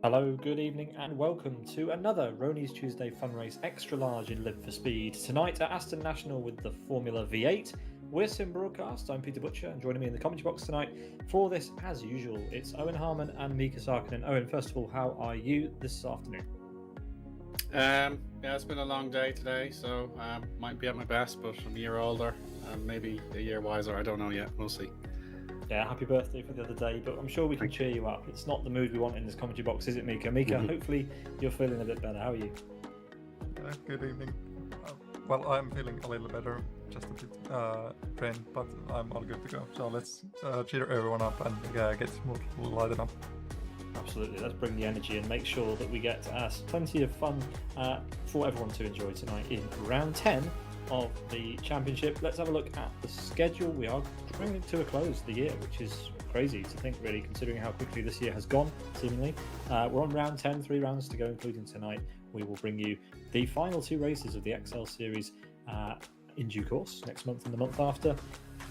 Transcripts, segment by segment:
Hello, good evening, and welcome to another Rony's Tuesday Fun Race Extra Large in Live for Speed. Tonight at Aston National with the Formula V8. We're Sim Broadcast. I'm Peter Butcher, and joining me in the commentary box tonight for this, as usual, it's Eoin Harmon and Miika Särkkinen. Eoin, first of all, how are you this afternoon? Yeah, it's been a long day today, so might be at my best, but I'm a year older, maybe a year wiser. I don't know yet. We'll see. Yeah, happy birthday for the other day, but I'm sure we can cheer you up. It's not the mood we want in this commentary box, is it, Miika? Miika, hopefully you're feeling a bit better. How are you? Good evening. Well, I'm feeling a little better, just a bit drained, but I'm all good to go. So let's cheer everyone up and get smooth, lighten up. Absolutely, let's bring the energy and make sure that we get plenty of fun for everyone to enjoy tonight in round 10 of the championship. Let's have a look at the schedule. We are bringing to a close the year, which is crazy to think, really, considering how quickly this year has gone, seemingly. We're on round 10, 3 rounds to go, including tonight. We will bring you the final 2 races of the XL Series in due course, next month and the month after,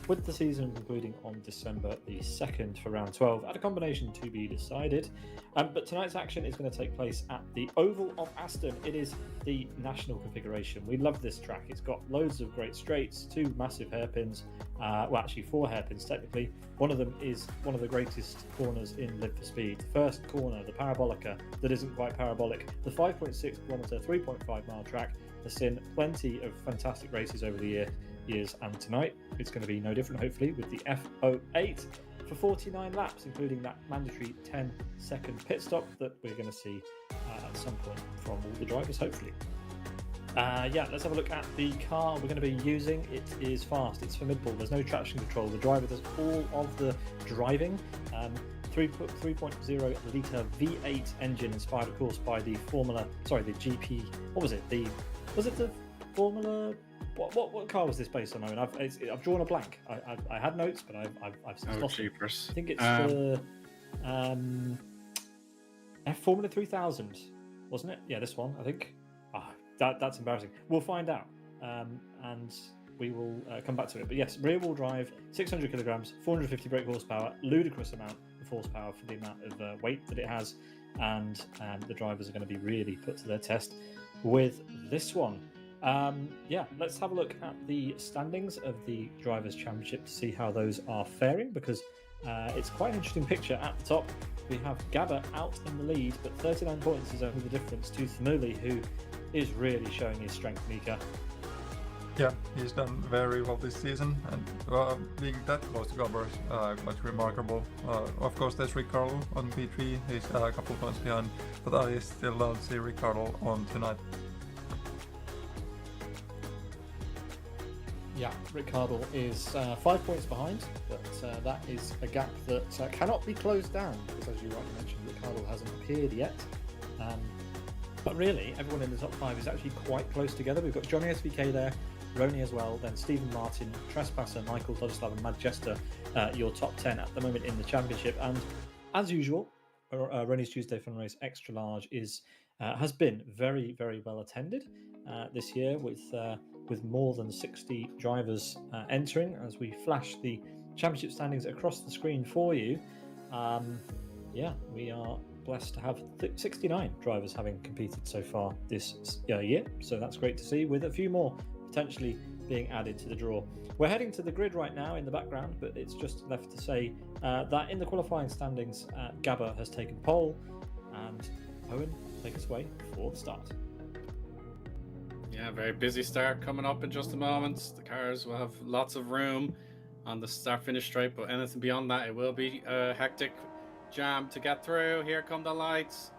with the season concluding on December the 2nd for round 12 at a combination to be decided. But tonight's action is going to take place at the Oval of Aston. It is the national configuration. We love this track. It's got loads of great straights, 2 massive hairpins, well, actually 4 hairpins technically. One of them is one of the greatest corners in Live for Speed. The first corner, the Parabolica, that isn't quite parabolic. The 5.6 kilometre, 3.5 mile track has seen plenty of fantastic races over the years, and tonight it's going to be no different, hopefully, with the F08 for 49 laps, including that mandatory 10-second pit stop that we're going to see at some point from all the drivers, hopefully. Let's have a look at the car we're going to be using. It is fast, it's formidable, there's no traction control, the driver does all of the driving. 3.0 litre V8 engine, inspired of course by the GP, what was it, the Formula, what car was this based on? I've drawn a blank. I had notes, but I've since lost it. I think it's the Formula 3000, wasn't it? Yeah, this one, I think. That's embarrassing. We'll find out, and we will come back to it. But yes, rear-wheel drive, 600 kilograms, 450 brake horsepower, ludicrous amount of horsepower for the amount of weight that it has, and the drivers are going to be really put to their test with this one. Let's have a look at the standings of the Drivers' Championship to see how those are faring, because it's quite an interesting picture. At the top, we have Gabba out in the lead, but 39 points is only the difference to Thamuli, who is really showing his strength, Miika. Yeah, he's done very well this season, and being that close to Gabba is quite remarkable. Of course, there's Ricardo on P3, he's a couple of points behind, but I still don't see Ricardo on tonight. Yeah, Ricardo is 5 points behind, but that is a gap that cannot be closed down, because as you rightly mentioned, Ricardo hasn't appeared yet. But really, everyone in the top 5 is actually quite close together. We've got Johnny SVK there, Rony as well, then Stephen Martin, Trespasser, Michael, Dodoslav and Madjester, your top 10 at the moment in the championship. And as usual, Rony's Tuesday Fun Race Extra Large has been very, very well attended this year with more than 60 drivers entering. As we flash the championship standings across the screen for you, we are blessed to have 69 drivers having competed so far this year, so that's great to see, with a few more potentially being added to the draw. We're heading to the grid right now in the background, but it's just left to say that in the qualifying standings, Gabba has taken pole, and Owen, take us away for the start. Yeah, very busy start coming up in just a moment. The cars will have lots of room on the start-finish straight, but anything beyond that, it will be a hectic jam to get through. Here come the lights.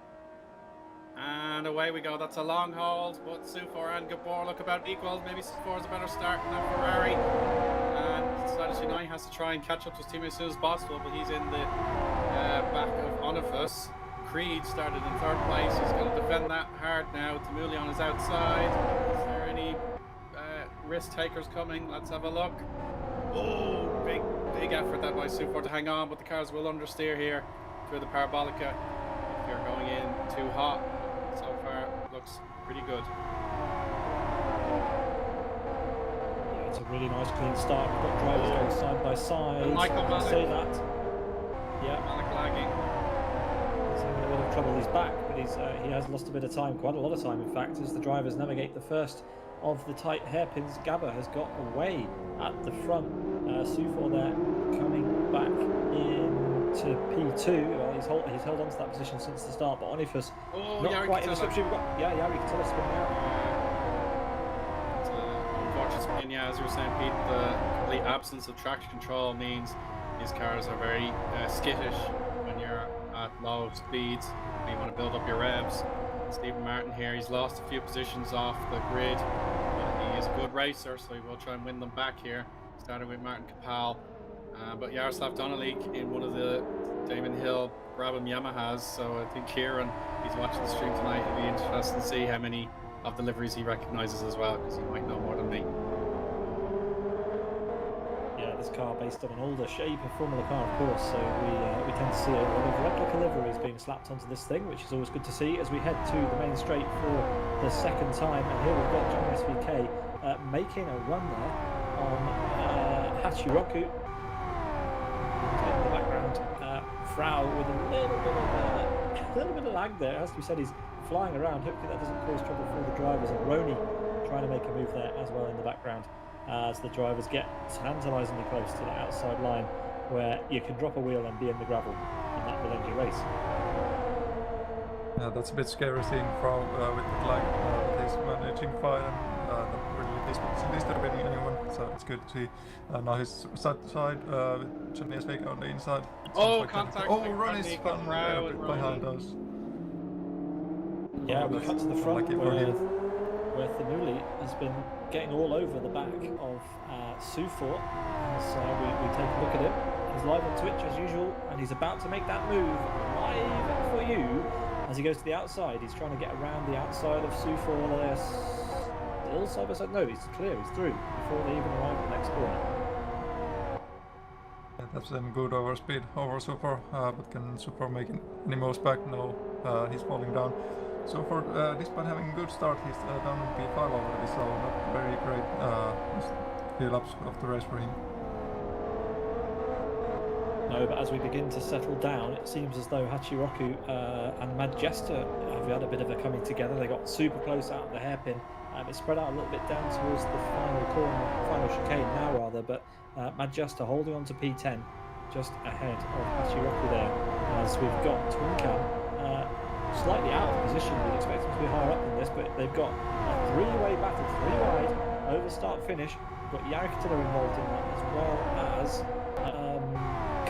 And away we go. That's a long hold, but Sufor and Gabor look about equal. Maybe Sufor's a better start than that Ferrari. And Sladis Unai has to try and catch up to his teammate as soon as possible, but he's in the back of Onifus. Creed started in third place. He's going to defend that hard now. Tamuli on his outside. Is there any risk takers coming? Let's have a look. Oh, big effort that by Sufor to hang on, but the cars will understeer here through the Parabolica. They're going in too hot. So far, looks pretty good. Yeah, it's a really nice clean start. We've got drivers going side by side. And Michael Malik. Say that. Yeah. Malik lagging. He's having a bit of trouble. He's back, but he has lost a bit of time, quite a lot of time in fact, as the drivers navigate the first of the tight hairpins. Gabba has got away at the front. Sufor there coming back into P2. Well, he's held on to that position since the start, but Onifus not quite in the slipstream. We've got Yari can tell us spinning out. It's an unfortunate spin, yeah, as you were saying, Pete. The complete absence of traction control means these cars are very skittish when you're at low speeds and you want to build up your revs. Stephen Martin here, he's lost a few positions off the grid, but he is a good racer, so he will try and win them back here, starting with Martin Kapal. But Yaroslav Donalik in one of the Damon Hill Brabham Yamahas, so I think Kieran, he's watching the stream tonight, it'll be interesting to see how many of the liveries he recognises as well, because he might know more than me. Yeah, this car based on an older shape of Formula car, of course, so we tend to see a lot of replica liveries being slapped onto this thing, which is always good to see as we head to the main straight for the second time. And here we've got Johnny SVK making a run there on Hachiroku. In the background, Frau with a little bit of lag there. It has to be said, he's flying around. Hopefully that doesn't cause trouble for the drivers. And Rony trying to make a move there as well in the background, as the drivers get tantalisingly close to the outside line where you can drop a wheel and be in the gravel, and that will end your race. Yeah, that's a bit scary seeing Frau with the lag. He's managing fine and not really disturbing anyone, so it's good to see. Now he's side to side with Johnny SVK on the inside. Oh, contact! Oh, Ronnie's fun behind us. Yeah, we cut to the front where Thamuli has been getting all over the back of Sufor. So we take a look at him. He's live on Twitch as usual, and he's about to make that move live for you as he goes to the outside. He's trying to get around the outside of Sufor there. Still side by side. No, he's clear. He's through before they even arrive at the next corner. Yeah, that's a good overspeed over Sufor, but can Sufor make any moves back? No, he's falling down. So for despite having a good start, he's done P5 already, so not very great few laps of the race for him. No, but as we begin to settle down, it seems as though Hachiroku and Madjester have had a bit of a coming together. They got super close out of the hairpin. It spread out a little bit down towards the final chicane now rather, but Madjester holding on to P10 just ahead of Hachiroku there, as we've got Twincam slightly out of position. We'd expect them to be higher up than this, but they've got a three-way battle, three wide, over start finish. We've got Yarikatilla involved in that, as well as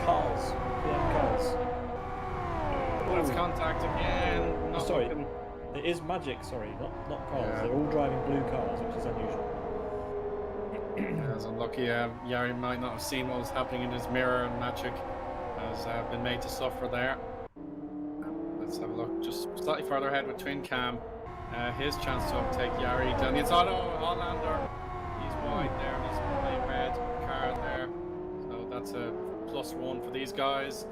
Carls, PM Carls. That's contact again. Oh, sorry, it is Magic, sorry, not Carls. Yeah. They're all driving blue cars, which is unusual. Yeah, it's unlucky. Yari might not have seen what was happening in his mirror, and Magic has been made to suffer there. Let's have a look. Just slightly further ahead with Twin Cam. His chance to overtake Yari down the inside. Oh, Hollander. He's wide there, and he's playing red card there. So that's a +1 for these guys.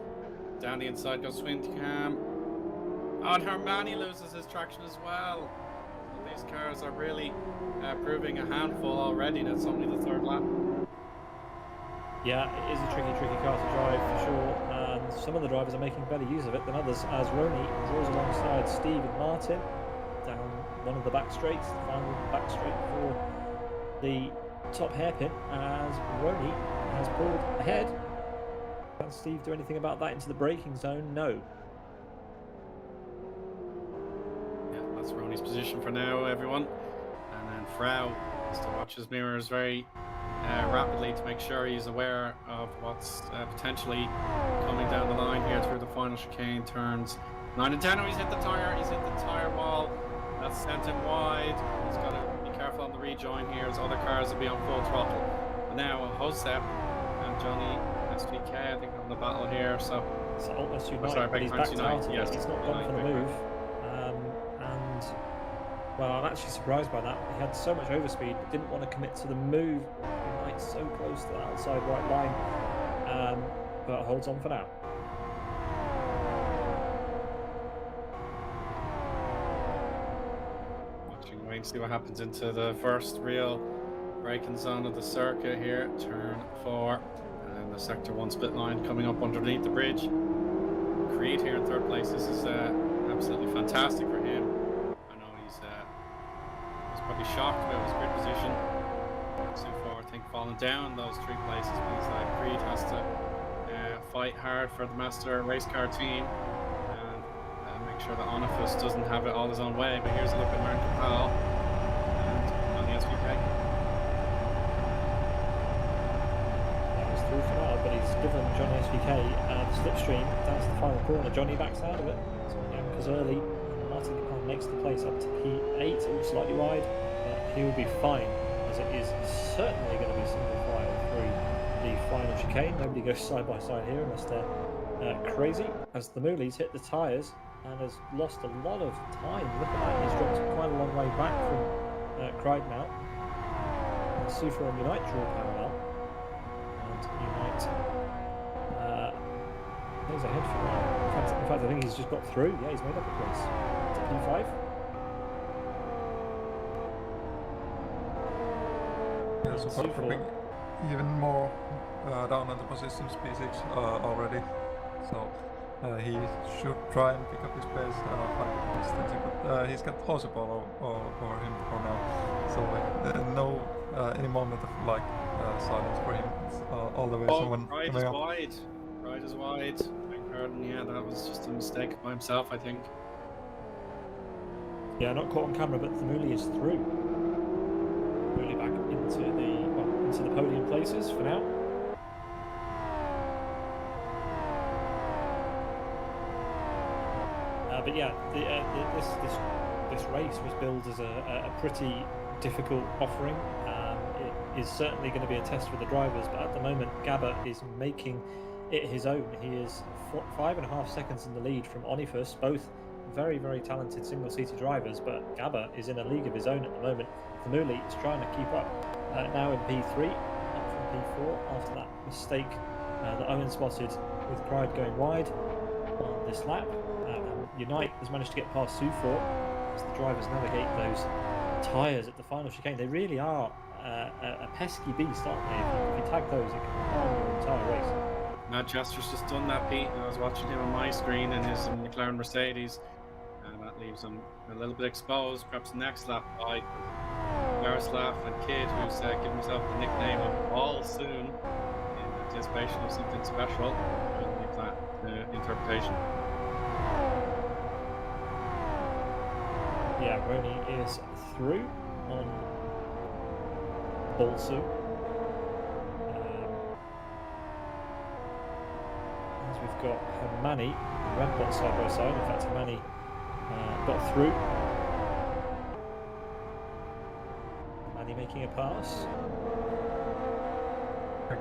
Down the inside goes Swindicam. Oh, and Harmon loses his traction as well. So these cars are really proving a handful already, and it's only the third lap. Yeah, it is a tricky car to drive for sure, and some of the drivers are making better use of it than others as Rony draws alongside Steve and Martin down one of the back straights, the final back straight for the top hairpin, as Rony has pulled ahead. Can Steve do anything about that into the braking zone? No. Yeah, that's Rony's position for now, everyone. And then Frau has to watch his mirrors very rapidly to make sure he's aware of what's potentially coming down the line here through the final chicane turns 9 and 10. Oh, he's hit the tire wall. That's sent him wide. He's got to be careful on the rejoin here as other cars will be on full throttle. And now Josep and Johnny SVK, I think, on the battle here. So it's almost Unite, sorry, but he's backed out of yes, it. He's not gone for the move. And well, I'm actually surprised by that. He had so much overspeed, but didn't want to commit to the move. Unite's so close to the outside right line, but holds on for now. Watching, waiting to see what happens into the first real braking zone of the circuit here. Turn 4, and the sector 1 split line coming up underneath the bridge. Creed here in third place. This is absolutely fantastic for him. He's probably shocked about his grid position so far. I think falling down those 3 places means that Creed has to fight hard for the master race car team and make sure that Onifus doesn't have it all his own way. But here's a look at Martin Capel and on the SVK. That was through for now, but he's given Johnny SVK the slipstream down to the final corner. Johnny backs out of it. So Yanka's early. Martin Capel makes the place up to P8, slightly wide, but he will be fine, as it is certainly going to be single file through the final chicane. Nobody goes side by side here unless they're crazy, as the Moolies hit the tyres and has lost a lot of time. Look at that, he's dropped quite a long way back from Crichton out. And Sufa and Unite draw parallel, and Unite he's ahead for now. In fact, I think he's just got through. Yeah, he's made up a place. To P5. Yeah, so dropping even more down on the positions, P6 already. So he should try and pick up his pace, find distance, but he's got possible over him for now. So no any moment of silence for him. It's all the way. Someone Pride is wide. Pride is wide. Yeah, that was just a mistake by himself, I think. Yeah, not caught on camera, but Thamuli is through. Really back into the podium places for now. But yeah, this race was billed as a pretty difficult offering. It is certainly going to be a test for the drivers, but at the moment, Gabba is making it his own. He is 5.5 seconds in the lead from Onifus, both very, very talented single-seater drivers, but Gabba is in a league of his own at the moment. Thamuli is trying to keep up, now in P3, up from P4 after that mistake that Owen spotted with Pride going wide on this lap. Unite has managed to get past Sufor as the drivers navigate those tyres at the final chicane. They really are a pesky beast, aren't they? If you tag those, it can harm your entire race. Matt Jester's just done that, Pete, and I was watching him on my screen in his McLaren Mercedes, and that leaves him a little bit exposed. Perhaps next lap by Jaroslav and Kid, who's given himself the nickname of All Soon in anticipation of something special. I'll leave that to interpretation. Yeah, Rony is through on Balsu. As we've got Hermani and Rampot side by side. In fact, Hermani got through. Hermani making a pass.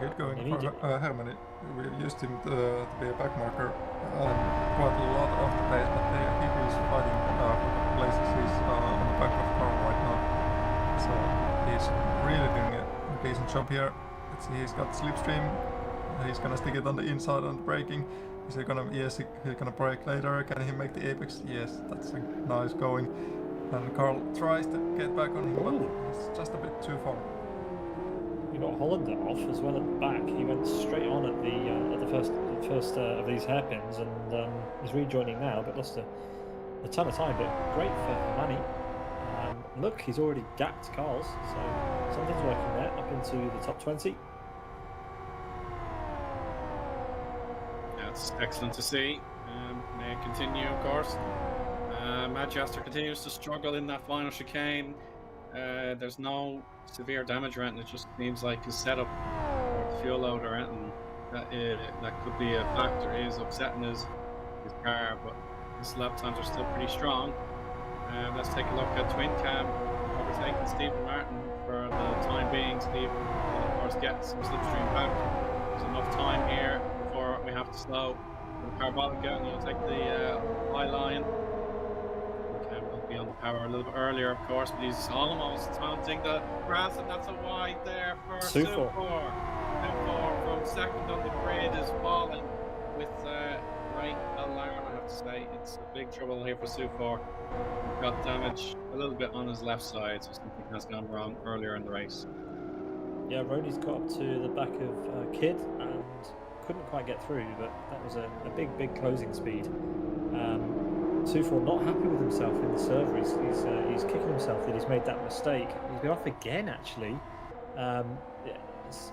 Good going for Harmon. We used him to be a backmarker quite a lot of the pace, but he was fighting for places. He's on the back of the car right now, so he's really doing a decent job here. Let's see, he's got slipstream. He's gonna stick it on the inside on the braking. Is he gonna? Yes, he's gonna brake later. Can he make the apex? Yes, that's a nice going. And Carl tries to get back on him, but it's just a bit too far. We got Hollander off as well at the back. He went straight on at the first of these hairpins, and he's rejoining now, but lost a ton of time. But great for Hermani. Look, he's already gapped Carl's, so something's working there. Up into the top 20. That's excellent to see. May it continue, of course. Manchester continues to struggle in that final chicane. There's no severe damage or anything. It just seems like his setup or the fuel load or anything that could be a factor. He is upsetting his car, but his lap times are still pretty strong. Let's take a look at Twin Cam overtaking Stephen Martin for the time being. Steve will of course get some slipstream back. There's enough time here before we have to slow the parabolic out, and you'll take the high line. Cam will be on the power a little bit earlier, of course, but he's almost taunting the grass, and that's a wide there for Sufor. Sufor from second on the grid is falling with great alarm, I have to say. It's a big trouble here for Sufor. He got damage a little bit on his left side, so something has gone wrong earlier in the race. Yeah, Rony's got up to the back of Kidd and couldn't quite get through, but that was a big closing speed. Sufor not happy with himself in the server. He's kicking himself that he's made that mistake. He's been off again, actually.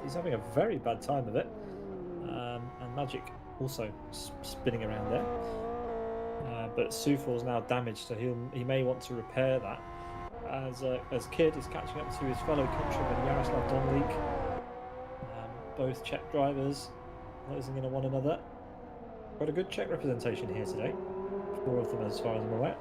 He's having a very bad time of it. And Magic also spinning around there. But Sufor's now damaged, so he may want to repair that. As Kidd is catching up to his fellow countryman Jaroslav Donlik. Both Czech drivers closing in on one another. Quite a good Czech representation here today. 4 of them, as far as I'm aware.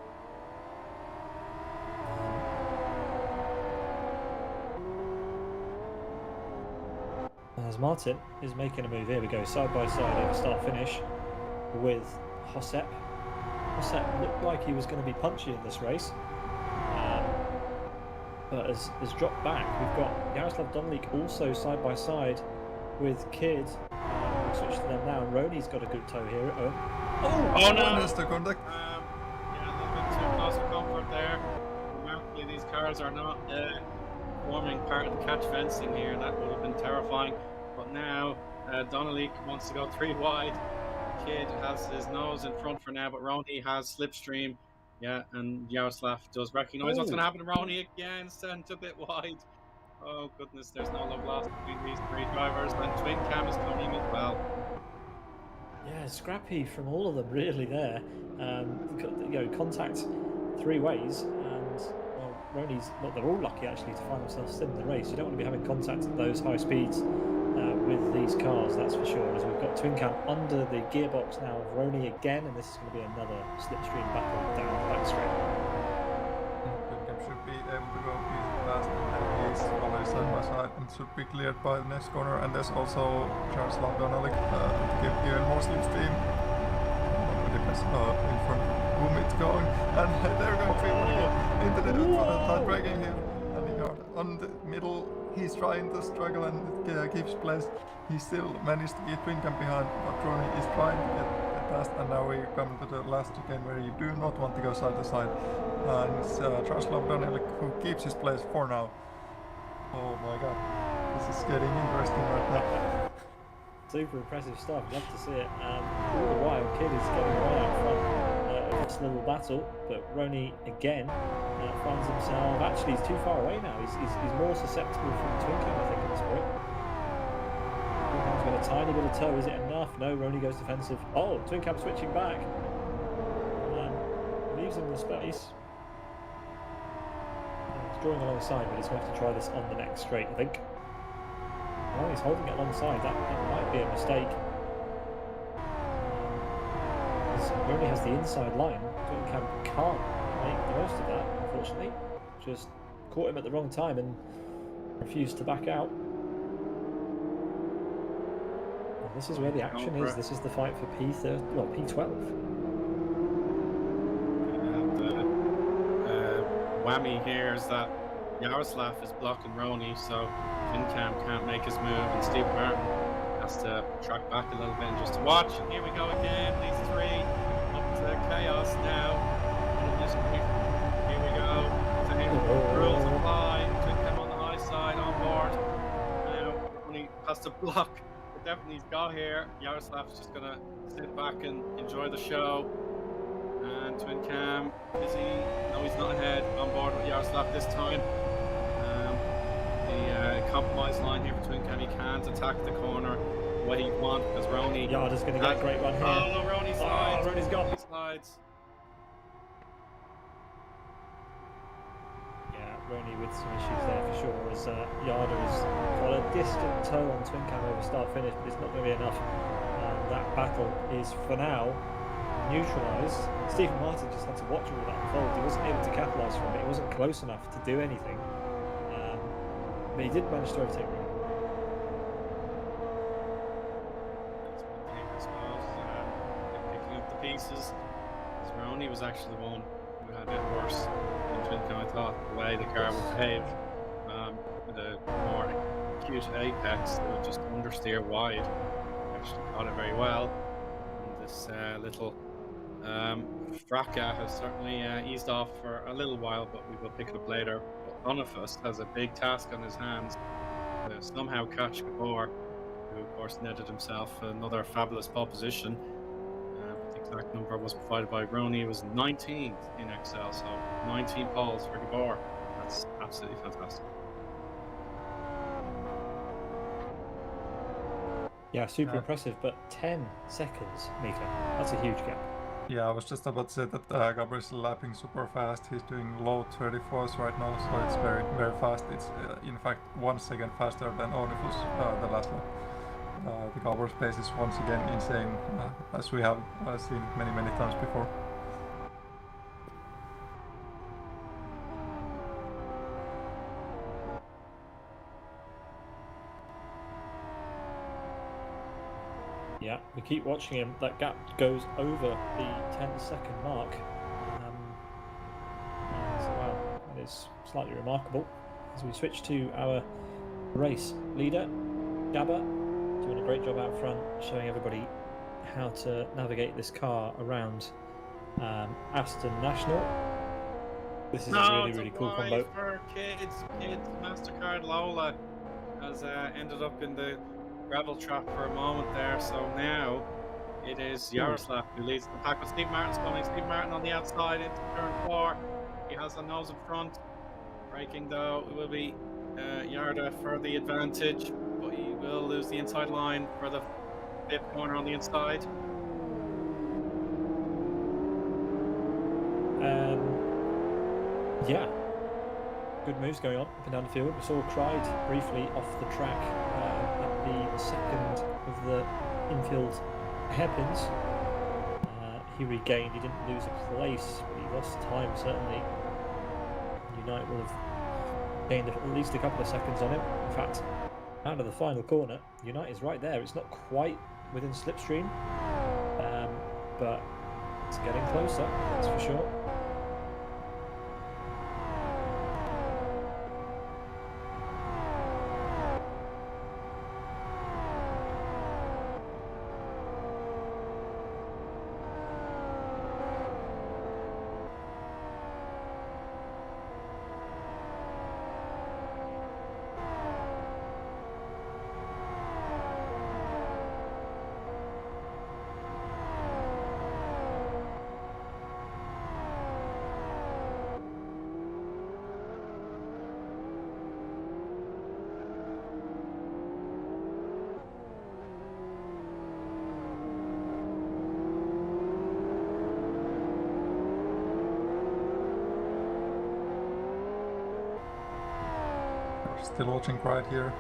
As Martin is making a move, here we go, side by side over start finish with Hosep. Hosep looked like he was going to be punchy in this race, but has dropped back. We've got Jaroslav Donlik also side by side with Kidd. We'll switch to them now. Rony's got a good toe here. Oh no! Missed contact. Yeah, a little bit too close for comfort there. Remarkably, these cars are not forming part of the catch fencing here. That would have been terrifying. But now Donalik wants to go 3 wide. Kidd has his nose in front for now, but Rony has slipstream. Yeah, and Jaroslav does recognise what's going to happen to Rony again, sent a bit wide. Oh goodness, there's no love lost between these 3 drivers, and Twin Cam is coming as well. Yeah, scrappy from all of them really there. Contact 3 ways, and well, Rony's, well, they're all lucky actually to find themselves still in the race. You don't want to be having contact at those high speeds with these cars, that's for sure. As we've got Twin Cam under the gearbox now of Rony again, and this is going to be another slipstream battle down the back straight. Twin Cam should be able to go fast, and he's always side by side and should be cleared by the next corner. And there's also Jaroslav Donalik to give even more slipstream. It depends in front whom it's going, and they're going to into the tight braking here. And he got on the middle. He's trying to struggle and keeps place. He still managed to get Twin Cam behind, but Rony is trying to get past. And now we come to the last chicane where you do not want to go side to side. And it's Jaroslav Donalik who keeps his place for now. Oh my god, this is getting interesting right now. Super impressive stuff, love to see it. All the while, Kidd is getting right out front of this little battle, but Rony again finds himself, actually he's too far away now. He's more susceptible from Twin Cam, I think, at this point. Twin Cam's got a tiny bit of toe, is it enough? No, Rony goes defensive. Oh, Twin Cam switching back. Leaves him in the space. He's drawing alongside, but he's going to have to try this on the next straight, I think. Oh, he's holding it alongside. That might be a mistake. Rony has the inside line. Twin Cam can't make the most of that, unfortunately. Just caught him at the wrong time and refused to back out. And this is where the action is. This is the fight for P12. And whammy here is that Jaroslav is blocking Rony, so Twin Cam can't make his move, and Steve Martin has to track back a little bit and just to watch. And here we go again. These three up to chaos now. Here we go. Rules apply. Twin Cam on the high side on board. Now when he has to block, but definitely he's got here. Yaroslav's just gonna sit back and enjoy the show. And Twin Cam, is he? No, he's not ahead. On board with Yaroslav this time. The compromise line here for Twin Cam. He can't attack the corner the way he wants because Rony. Yarda's going to get a great run here. Oh, no, Rony slides. Rony's gone. Rony slides. Yeah, Rony with some issues there for sure, as Yarda has got a distant toe on Twin Cam over start finish, but it's not going to be enough. And that battle is, for now, neutralised. Stephen Martin just had to watch all that unfold. He wasn't able to capitalise from it. He wasn't close enough to do anything. But he did manage to overtake Rony. That's one thing, I suppose. Picking up the pieces. Rony was actually the one who had it worse than Twin Cam. I thought the way the car would behave with a more acute apex, it would just understeer wide. Actually caught it very well. And this little fracas has certainly eased off for a little while, but we will pick it up later. But Boniface has a big task on his hands to somehow catch Gabor, who of course netted himself another fabulous pole position. The exact number was provided by Rony. It was 19th in Excel, so 19 poles for Gabor. That's absolutely fantastic. Yeah, super impressive, but 10 seconds, Miika. That's a huge gap. Yeah, I was just about to say that Gabor is lapping super fast. He's doing low 34s right now, so it's very, very fast. It's in fact 1 second faster than Onifus the last lap. The Gabor's pace is once again insane, as we have seen many times before. Yeah, we keep watching him. That gap goes over the 10-second mark. So, wow, that is slightly remarkable. As we switch to our race leader, Gabba, doing a great job out front, showing everybody how to navigate this car around Aston National. This is a really cool combo. For kids, MasterCard Lola has ended up in the gravel trap for a moment there, so now it is Yaroslav who leads the pack with Steve Martin's coming. Steve Martin on the outside into turn 4. He has the nose in front. Braking though, it will be Yarda for the advantage, but he will lose the inside line for the 5th corner on the inside. Yeah, good moves going on up and down the field. We saw Cried briefly off the track at the second of the infield hairpins. He regained, he didn't lose a place, but he lost time certainly. Unite will have gained at least a couple of seconds on him. In fact, out of the final corner, Unite is right there. It's not quite within slipstream, but it's getting closer, that's for sure. Still watching right here,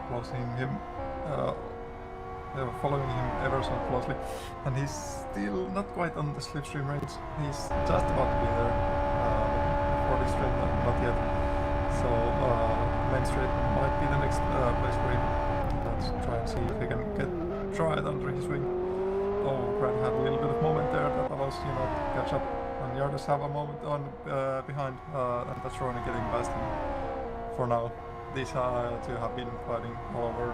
closing him, following him ever so closely, and he's still not quite on the slipstream range. He's just about to be there for this straight, not yet. So main straight might be the next place for him. Let's try and see if he can try it under his wing. Oh, Grant had a little bit of moment there that allows to catch up. And Yardas have a moment on behind, and that's Rony getting past him for now. these two have been fighting all over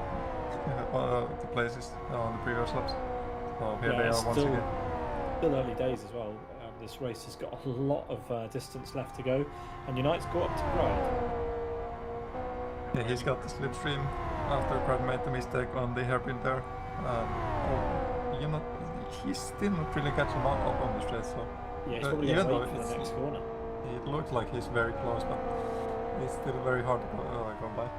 the places on the previous laps. So here they it's are once again. Still early days as well. This race has got a lot of distance left to go, and United's got up to Pride. Yeah, he's got the slipstream after Brad made the mistake on the hairpin there. He's still not really catching up on the straight, so Yeah, he's probably going to wait for the next corner. It looks like he's very close, but it's still very hard to go by.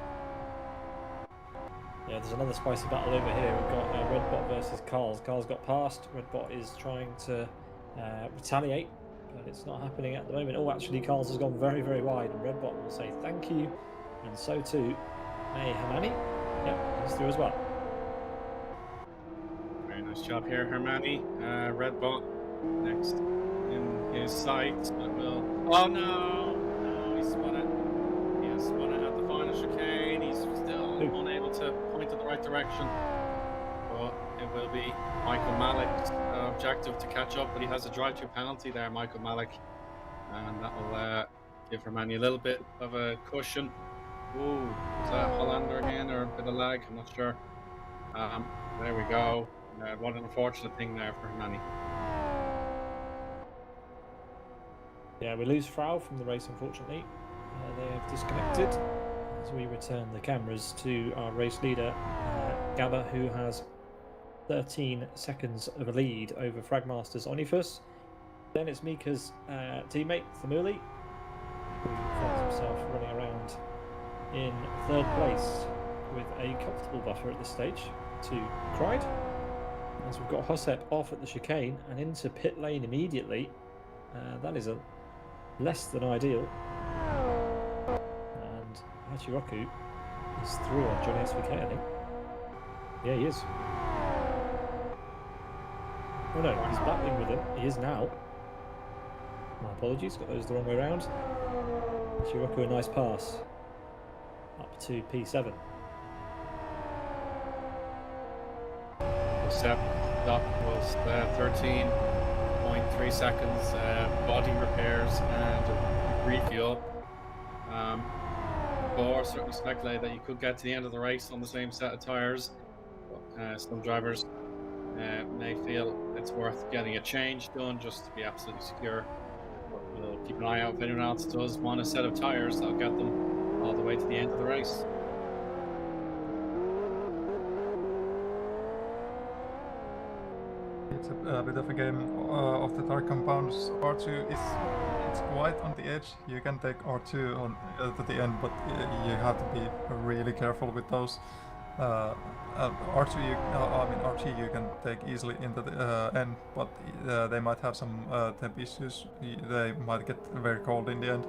Yeah, there's another spicy battle over here. We've got Redbot versus Carl's. Carl's got past. Redbot is trying to retaliate, but it's not happening at the moment. Oh, actually, Carl's has gone very, very wide, and Redbot will say thank you, and so too may Hermione. Yep, he's through as well. Very nice job here, Hermione. Redbot next in his sight. Oh no! No, he spun it. He has spun it at the final chicane. He's still unable to point in the right direction. But it will be Michael Malik's objective to catch up, but he has a drive-through penalty there, Michael Malik, and that will give Hermione a little bit of a cushion. Ooh, is that Hollander again, or a bit of lag? I'm not sure. There we go. What an unfortunate thing there for Hermione. Yeah, we lose Frau from the race, unfortunately. They have disconnected as we return the cameras to our race leader, Gabba, who has 13 seconds of a lead over Fragmaster's Onifus. Then it's Miika's teammate, Thamuli, who finds himself running around in third place with a comfortable buffer at this stage to Pride. As we've got Hosep off at the chicane and into pit lane immediately. That is a less than ideal. And Hachiroku is through on Johnny SVK, I think. Yeah, he is. Oh no, he's battling with him. He is now. My apologies, got those the wrong way around. Hachiroku, a nice pass. Up to P7. Step up was 13.3 seconds. Body repairs and refuel. Or certainly speculate that you could get to the end of the race on the same set of tyres. Some drivers may feel it's worth getting a change done just to be absolutely secure. But we'll keep an eye out if anyone else does want a set of tyres. I'll get them all the way to the end of the race. It's a bit of a game of the dark compounds. R2 it's quite on the edge. You can take R2 on to the end, but you have to be really careful with those. R2, RT you can take easily into the end, but they might have some temp issues. They might get very cold in the end.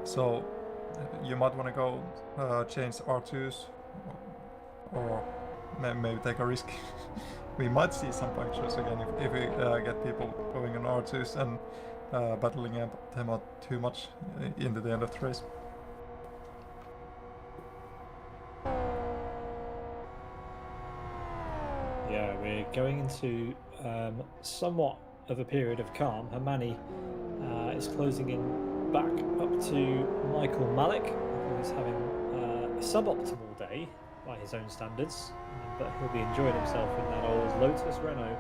So you might want to go change R2s or maybe take a risk. We might see some punctures again if we get people going on R2s and battling them out too much into the end of the race. Yeah, we're going into somewhat of a period of calm. Hermione is closing in back up to Michael Malik, who is having a suboptimal day by his own standards, but he'll be enjoying himself in that old Lotus Renault,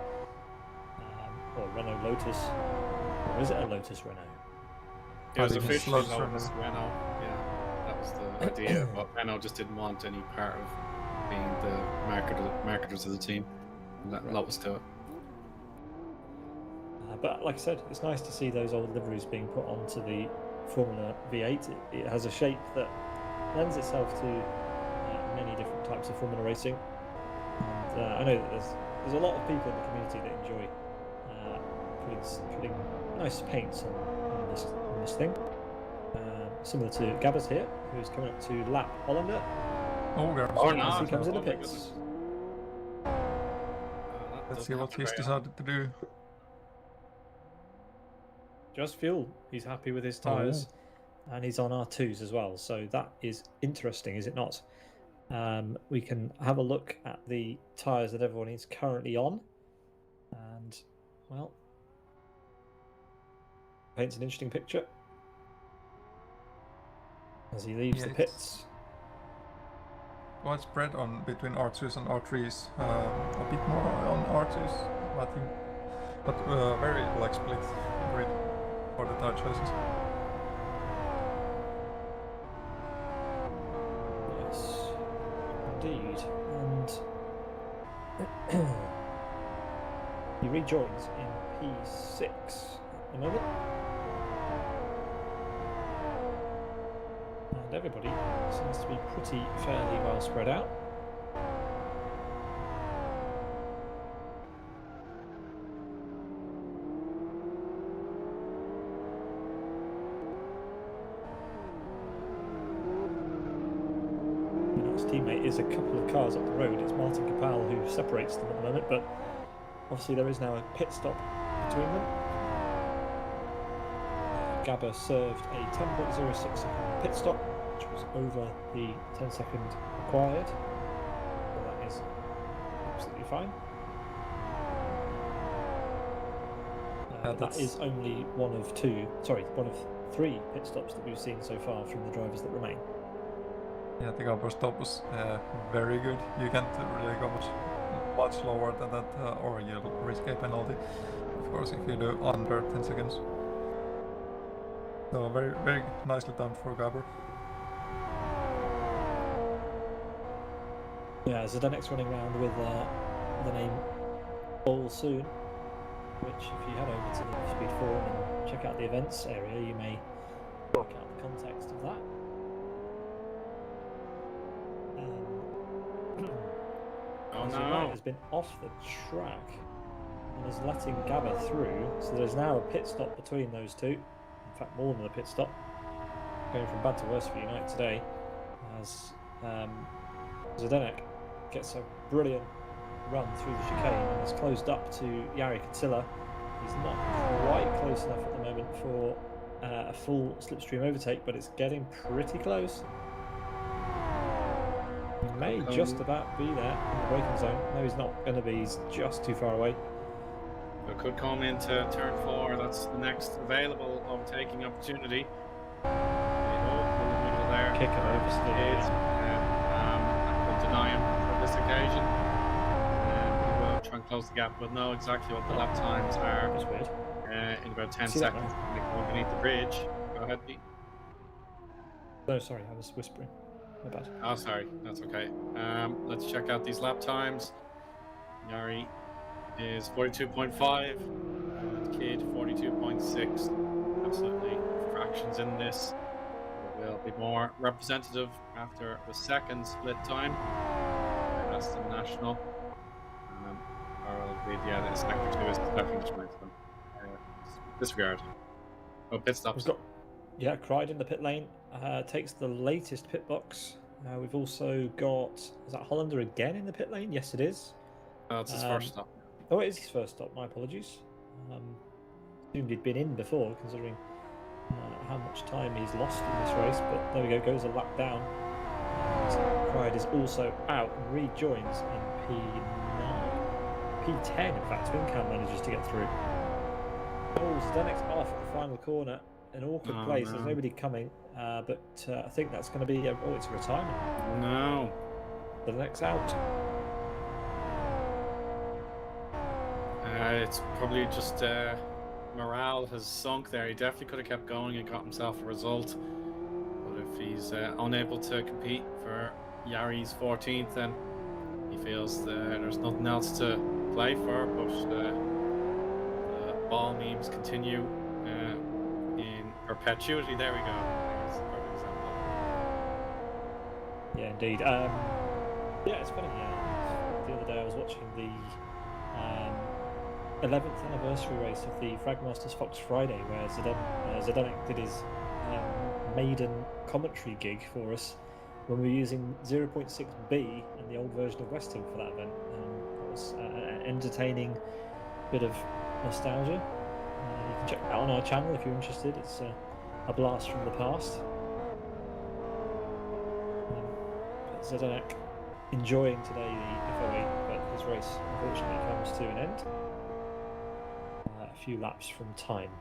or Renault Lotus, or is it a Lotus Renault? It was officially Lotus Renault. Yeah, that was the idea, but Renault just didn't want any part of being the marketers of the team. That was to it. But like I said, it's nice to see those old liveries being put onto the Formula V8. It has a shape that lends itself to many different types of Formula racing. And I know that there's a lot of people in the community that enjoy putting nice paints on this thing. Similar to Gabbers here, who's coming up to lap Hollander. Oh, no! He comes in the pits. Let's see what he's decided to do. Just fuel. He's happy with his tyres, and he's on R2s as well. So that is interesting, is it not? We can have a look at the tyres that everyone is currently on, and well, paints an interesting picture as he leaves the pits. quite spread on between R2s and R3s. A bit more on R2s, I think, but very like split grid for the tire choices. Yes, indeed. And he rejoins in P6 at the moment. And everybody seems to be pretty fairly well spread out. His teammate is a couple of cars up the road. It's Martin Capel who separates them at the moment, but obviously there is now a pit stop between them. Gabba served a 10.06 second pit stop, which was over the 10 second required. So that is absolutely fine. That is only one of three pit stops that we've seen so far from the drivers that remain. Yeah, the Gabba stop was very good. You can't really go much lower than that, or you'll risk a penalty, of course, if you do under 10 seconds. So very, very nicely done for Gabba. Yeah, Zdenek's running around with the name All Soon, which if you head over to the Speed Forum and check out the events area, you may work out the context of that. Oh As no! Wright has been off the track and is letting Gabba through, so there's now a pit stop between those two. In fact, more than a pit stop. Going from bad to worse for United today, as Zdenek gets a brilliant run through the chicane and has closed up to Jari Katsila. He's not quite close enough at the moment for a full slipstream overtake, but it's getting pretty close. He may just about be there in the braking zone. No, he's not going to be. He's just too far away. It could come into turn 4. That's the next available overtaking opportunity. There. Kick him over still. I could deny him for this occasion. We will try and close the gap. We'll know exactly what the lap times are. That's weird. In about 10 seconds. Underneath the bridge. Go ahead, Pete. No, sorry, I was whispering. My bad. Oh, sorry. That's okay. Let's check out these lap times. Jari is 42.5. Kid 42.6. Absolutely fractions in this. Will be more representative after the second split time. Aston National. Or will be the sector 2 is the finish point. Disregard. Oh, pit stops. Yeah, Cried in the pit lane. Takes the latest pit box. We've also got, is that Hollander again in the pit lane? Yes, it is. Oh, it's his first stop. Oh, it is his first stop. My apologies. Assumed he'd been in before, considering how much time he's lost in this race, but there we go, goes a lap down. Cried is also out and rejoins in P9. P10, in fact, Wincam manages to get through. Oh, Zdenek's off at the final corner. An awkward place, no. There's nobody coming, but I think that's going to be, it's a retirement. No. Zdenek's out. It's probably just morale has sunk there. He definitely could have kept going and got himself a result. But if he's unable to compete for Jari's 14th, then he feels there's nothing else to play for. But the ball memes continue in perpetuity. There we go. There's a perfect example. Yeah, indeed. Yeah, it's funny. The other day I was watching the 11th anniversary race of the Fragmasters Fox Friday, where Zdenek did his maiden commentary gig for us when we were using 0.6B and the old version of West Hill for that event. It was an entertaining bit of nostalgia. You can check that out on our channel if you're interested. It's a blast from the past. But Zdenek enjoying today the FO8, but his race unfortunately comes to an end. A few laps from time,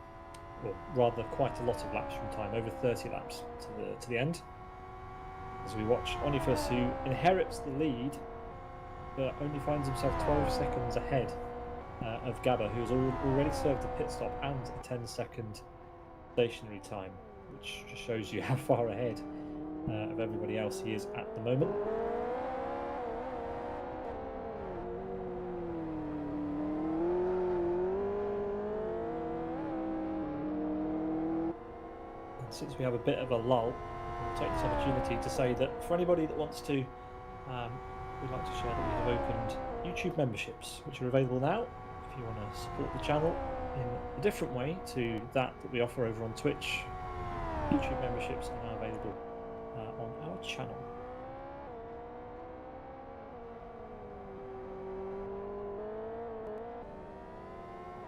or rather quite a lot of laps from time, over 30 laps to the end. as we watch Onifus, who inherits the lead, but only finds himself 12 seconds ahead of Gabba, who's already served a pit stop and a 10-second stationary time, which just shows you how far ahead of everybody else he is at the moment. And since we have a bit of a lull, I'll take this opportunity to say that for anybody that wants to, we'd like to share that we have opened YouTube memberships, which are available now if you want to support the channel in a different way to that we offer over on Twitch. YouTube memberships are now available on our channel.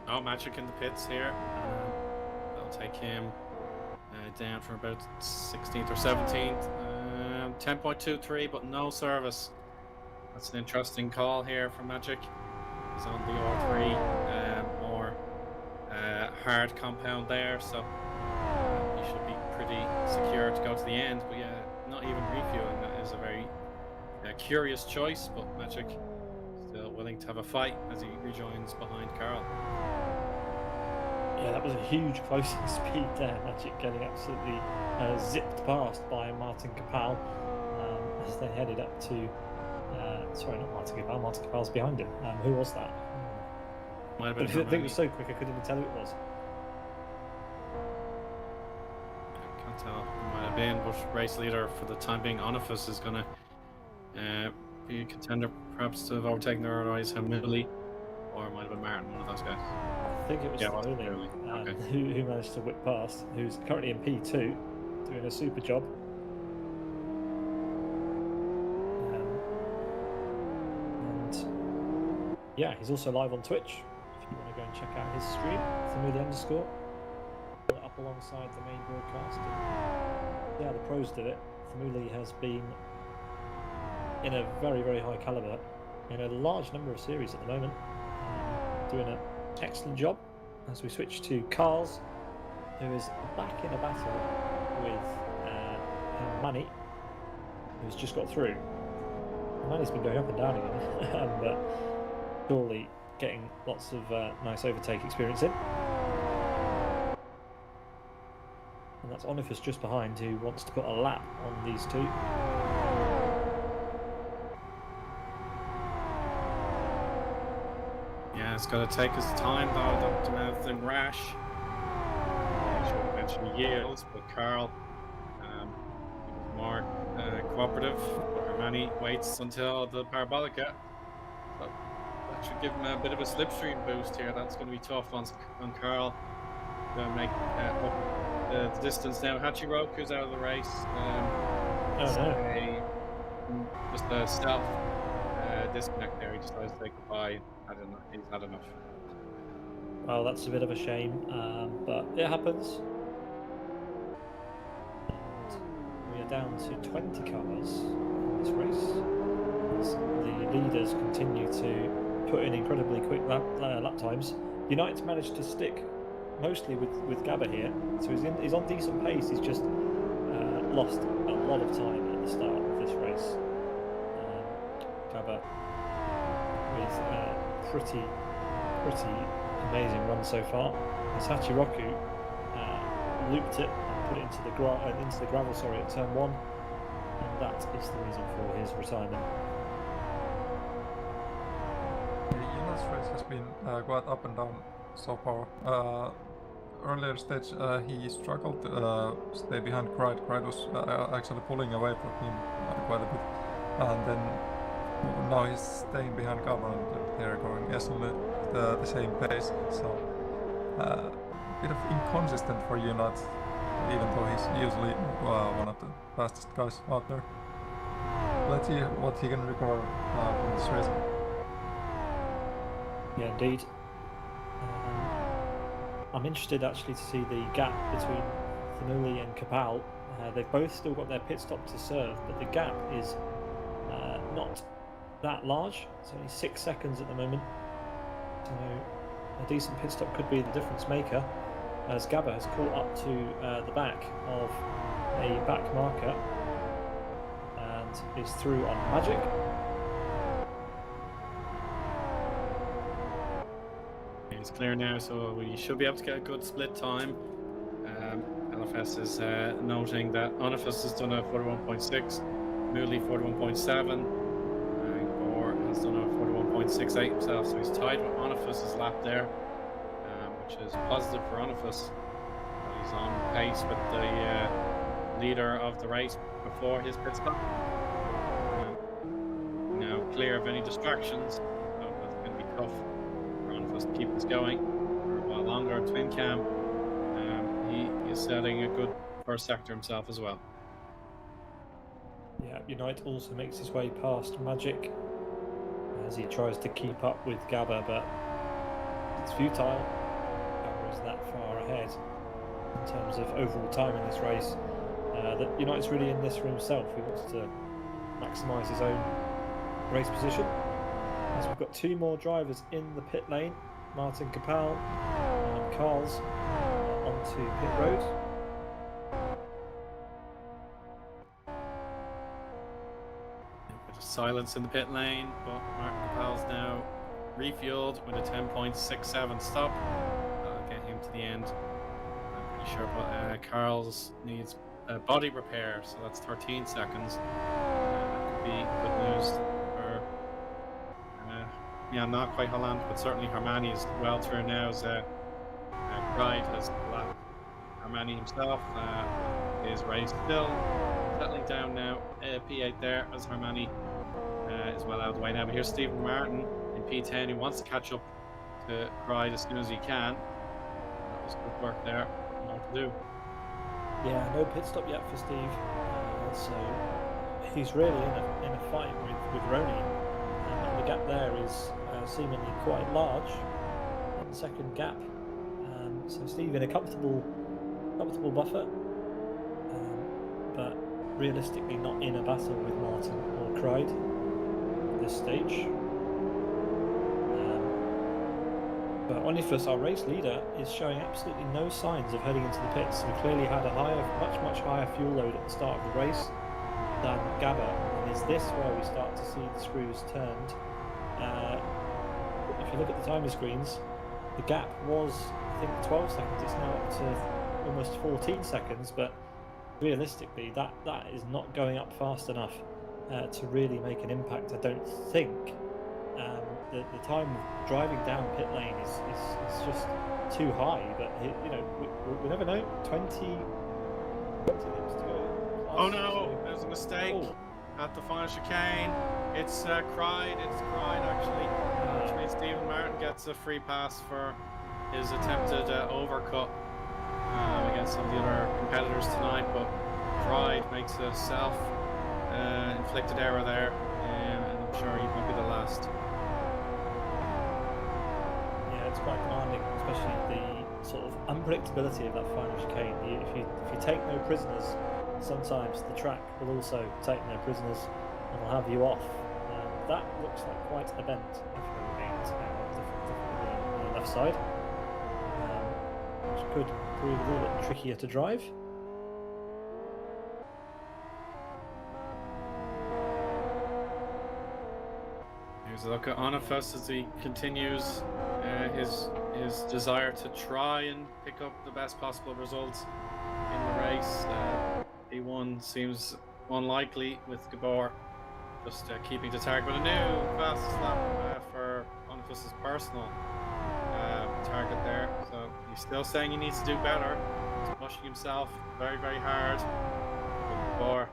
Oh, Magic in the pits here. That'll take him down from about 16th or 17th. 10.23, but no service. That's an interesting call here for Magic. He's on the R3, more hard compound there, so he should be pretty secure to go to the end. But yeah, not even refueling, that is a very curious choice, but Magic still willing to have a fight as he rejoins behind Carl. Yeah, that was a huge closing speed there. Magic getting absolutely zipped past by Martin Capal as they headed up to. Sorry, not Martin Capal. Martin Capal's behind him. Who was that? Might have been I think it was so quick I couldn't even tell who it was. Can't tell who might have been, but race leader for the time being, Onifus, is going to be a contender perhaps to have overtaken their otherwise Hamuli, or it might have been Martin, one of those guys. I think it was Hamuli, okay. who managed to whip past, who's currently in P2, doing a super job. Yeah, he's also live on Twitch. If you want to go and check out his stream, Thamuli_. Put it up alongside the main broadcast. And yeah, the pros did it. Thamuli has been in a very, very high caliber in a large number of series at the moment, doing an excellent job. As we switch to Carls, who is back in a battle with Manny, who's just got through. Manny's been going up and down again, but surely getting lots of nice overtake experience in. And that's Onifus just behind, who wants to put a lap on these two. Yeah, it's going to take us time though, not to anything rash. I should mention yields, but Carl he was more cooperative. Hermione waits until the Parabolica. So that should give him a bit of a slipstream boost here. That's going to be tough on Carl. Going to make up the distance now. Hachiroku's out of the race. Just a stealth disconnect there. He decides to say goodbye. He's had enough. Well, that's a bit of a shame, but it happens. And we are down to 20 cars in this race. As the leaders continue to put in incredibly quick lap times. United's managed to stick mostly with Gabba here, so he's on decent pace. He's just lost a lot of time at the start of this race. Gabba with pretty amazing run so far. As Hachiroku looped it and put it into the gravel, sorry, at turn 1, and that is the reason for his retirement. The United's race has been quite up and down so far. Earlier stage he struggled to stay behind Clyde. Clyde was actually pulling away from him quite a bit, and then now he's staying behind Gabba and they're going easily the same pace, so a bit of inconsistent for United, even though he's usually one of the fastest guys out there. Let's see what he can recover from this race. Yeah, indeed. I'm interested actually to see the gap between Thanuli and Capal. They've both still got their pit stop to serve, but the gap is not that large. It's only 6 seconds at the moment. So a decent pit stop could be the difference maker, as Gabba has caught up to the back of a back marker. is through on Magic. It's clear now, so we should be able to get a good split time. LFS is noting that Onifus has done a 41.6, Mooley 41.7, Gabor has done a 41.68 himself, so he's tied with Onifus' lap there, which is positive for Onifus. He's on pace with the leader of the race before his pit stop. Now clear of any distractions, so it's going to be tough for Onifus to keep this going for a while longer. Twin Cam, he is setting a good first sector himself as well. Yeah, Unite also makes his way past Magic as he tries to keep up with Gabba, but it's futile. Gabba is that far ahead in terms of overall time in this race. That Unite's really in this for himself. He wants to maximise his own race position. As we've got two more drivers in the pit lane, Martin Capel and Carl's onto pit road. Bit of silence in the pit lane, but Martin Capel's now refueled with a 10.67 stop. That'll get him to the end. I'm pretty sure, but Carl's needs a body repair, so that's 13 seconds. That could be good news for, not quite Holland, but certainly Harmani is well through now as Pride has lapped Harmani himself. His race still settling down now. P8 there as Harmani is well out of the way now. But here's Stephen Martin in P10 who wants to catch up to Pride as soon as he can. That was good work there. More to do. Yeah, no pit stop yet for Steve. So he's really in a fight with Rony. And the gap there is seemingly quite large. 1 second gap. So Steve in a comfortable buffer, but realistically not in a battle with Martin or Cried at this stage. But Onifus, our race leader, is showing absolutely no signs of heading into the pits. We clearly had a much higher fuel load at the start of the race than Gabba, and is this where we start to see the screws turned? If you look at the timer screens, the gap was, I think, 12 seconds. It's now up to almost 14 seconds, but realistically that is not going up fast enough to really make an impact, I don't think. The time of driving down pit lane is just too high, but we never know. 20 laps to go. Oh no, there's a mistake at the final chicane. It's Cried actually, which means Stephen Martin gets a free pass for his attempted overcut against some of the other competitors tonight, but Cried makes a self-inflicted error there, and I'm sure he won't be the last. Yeah, it's quite demanding, especially the sort of unpredictability of that final chicane. If you take no prisoners, sometimes the track will also take no prisoners and will have you off. That looks like quite a bent on the left side, which could prove a little bit trickier to drive. Here's a look at Onifus as he continues his desire to try and pick up the best possible results in the race. P1 seems unlikely with Gabor just keeping to target, but a new fastest lap for Onifus' personal target there. So he's still saying he needs to do better. He's pushing himself very, very hard. But Gabor,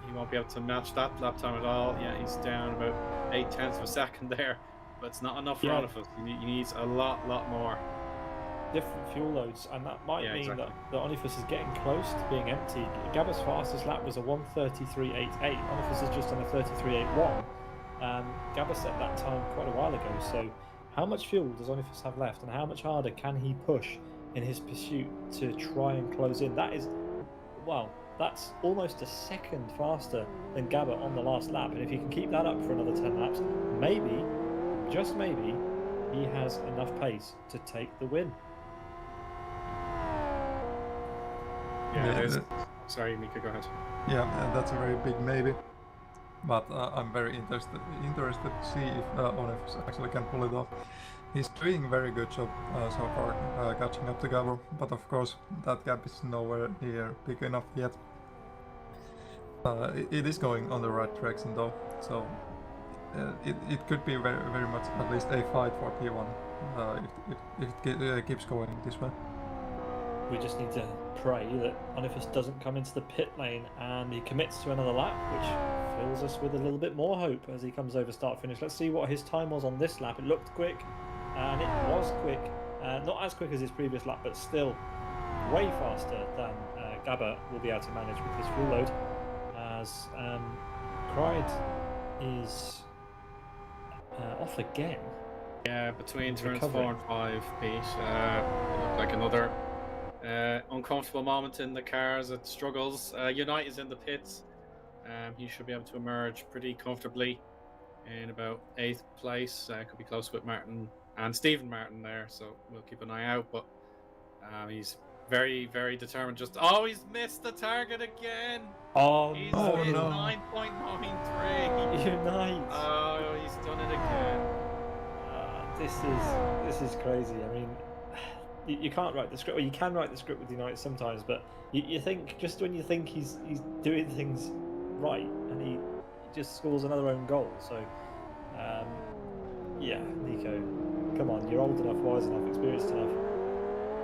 he won't be able to match that lap time at all. Yeah, he's down about 0.8 of a second there, but it's not enough for Onifus. He needs a lot more. Different fuel loads, and that might mean exactly. that Onifus is getting close to being empty. Gabba's fastest lap was a 1:33.88. Onifus is just on a 33.81. Gabba set that time quite a while ago. So, how much fuel does Onifus have left, and how much harder can he push in his pursuit to try and close in? That is, that's almost a second faster than Gabba on the last lap. And if he can keep that up for another 10 laps, maybe, just maybe, he has enough pace to take the win. Yeah, sorry, Miika, go ahead. Yeah, that's a very big maybe. but I'm very interested to see if Onef actually can pull it off. He's doing a very good job so far catching up to Gabor, but of course that gap is nowhere near big enough yet. It is going on the right direction though, so it could be very much at least a fight for P1 if it keeps going this way. We just need to pray that Onifus doesn't come into the pit lane and he commits to another lap, which fills us with a little bit more hope as he comes over start finish. Let's see what his time was on this lap. It looked quick, and it was quick. Not as quick as his previous lap, but still way faster than Gabba will be able to manage with his fuel load. As Pride is off again. Yeah, between turns Recovering. 4 and 5, Pete. It looked like another uncomfortable moment in the cars. It struggles. Unite is in the pits. He should be able to emerge pretty comfortably in about 8th place. Could be close with Martin and Stephen Martin there, so we'll keep an eye out. But he's very, very determined. He's missed the target again. Oh, He's no. hit no. 9.93. Unite. Oh, he's done it again. This is crazy. I mean, you can't write the script. Well, you can write the script with United sometimes, but you think just when you think he's doing things right, and he just scores another own goal. So, yeah, Nico, come on, you're old enough, wise enough, experienced enough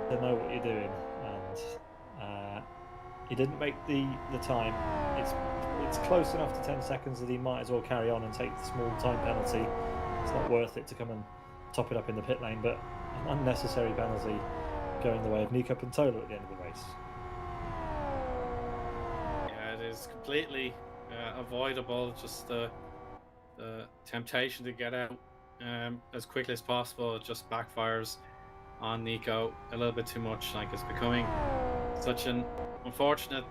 to know what you're doing, and he didn't make the time. It's close enough to 10 seconds that he might as well carry on and take the small time penalty. It's not worth it to come and top it up in the pit lane, but an unnecessary penalty going the way of Nico Pantola at the end of the race. Yeah, it is completely avoidable. Just the temptation to get out as quickly as possible. It just backfires on Nico a little bit too much. Like, it's becoming such an unfortunate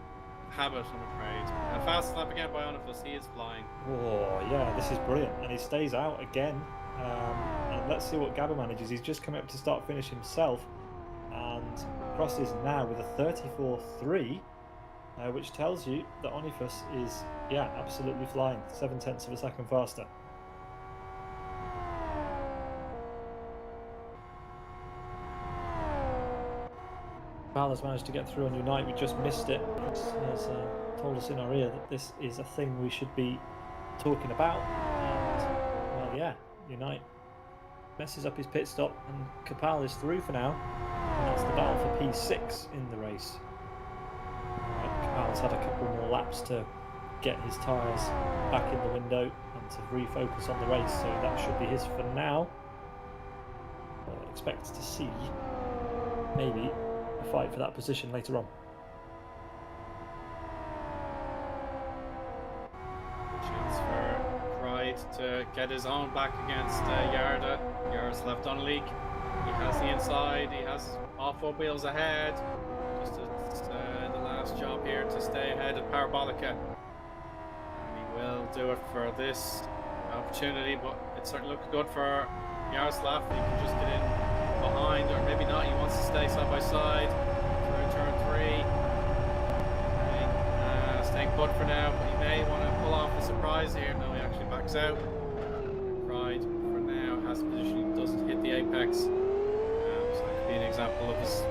habit, I'm afraid. And fast lap again by Onifus. He is flying. Oh yeah, this is brilliant, and he stays out again. And let's see what Gabba manages. He's just come up to start finish himself, and crosses now with a 34.3, which tells you that Onifus is absolutely flying, 0.7 of a second faster. Val has managed to get through on Unite. We just missed it. Chris has told us in our ear that this is a thing we should be talking about. And, well, yeah, Unite messes up his pit stop, and Kapal is through for now. And that's the battle for P6 in the race. Kapal's had a couple more laps to get his tyres back in the window and to refocus on the race, so that should be his for now. I expect to see maybe a fight for that position later on. Chance for Pride to get his own back against Yarda. Yarda's left on leak. He has the inside. He has all 4 wheels ahead. Just the last job here to stay ahead of Parabolica. And he will do it for this opportunity, but it certainly looks good for Yaroslav. He can just get in behind, or maybe not. He wants to stay side by side through turn 3. Staying put for now, but he may want to pull off a surprise here. No, he actually backs out. Pride for now has the position. He doesn't hit the apex. So that could be an example of his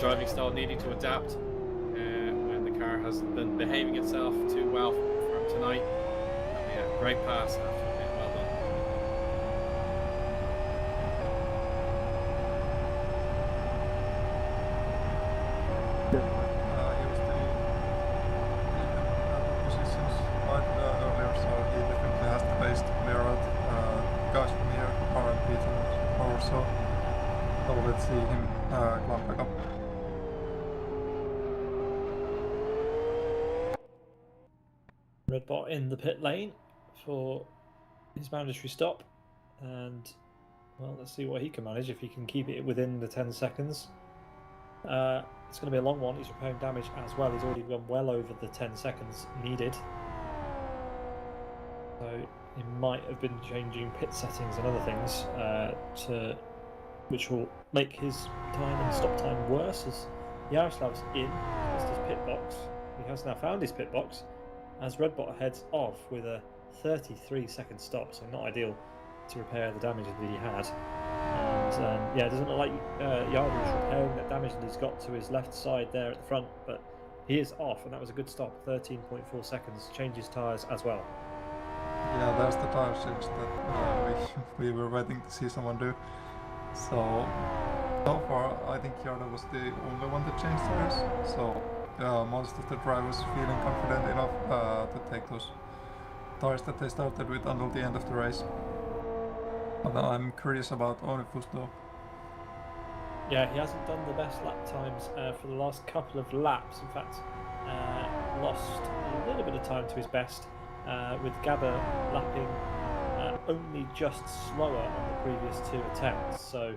driving style needing to adapt when the car hasn't been behaving itself too well for him tonight. Yeah, great pass after him. Well done. He was the positions quite earlier, so he definitely has the pace to clear out guys from here aren't beating or so. So let's see him climb back up. Redbot in the pit lane for his mandatory stop, and well, let's see what he can manage, if he can keep it within the 10 seconds. It's going to be a long one. He's repairing damage as well. He's already gone well over the 10 seconds needed, so he might have been changing pit settings and other things which will make his time and stop time worse, as Yaroslav's in. He's lost his pit box. He has now found his pit box as Redbot heads off with a 33-second stop, so not ideal to repair the damage that he had. And it doesn't look like Yarder is repairing that damage that he's got to his left side there at the front, but he is off, and that was a good stop. 13.4 seconds. Changes tyres as well. Yeah, there's the tire change that we were waiting to see someone do. So far, I think Yarder was the only one that changed tires. So most of the drivers feeling confident enough to take those tires that they started with until the end of the race. But I'm curious about Onifus though. Yeah, he hasn't done the best lap times for the last couple of laps. In fact, lost a little bit of time to his best, with Gabba lapping only just slower on the previous 2 attempts. So,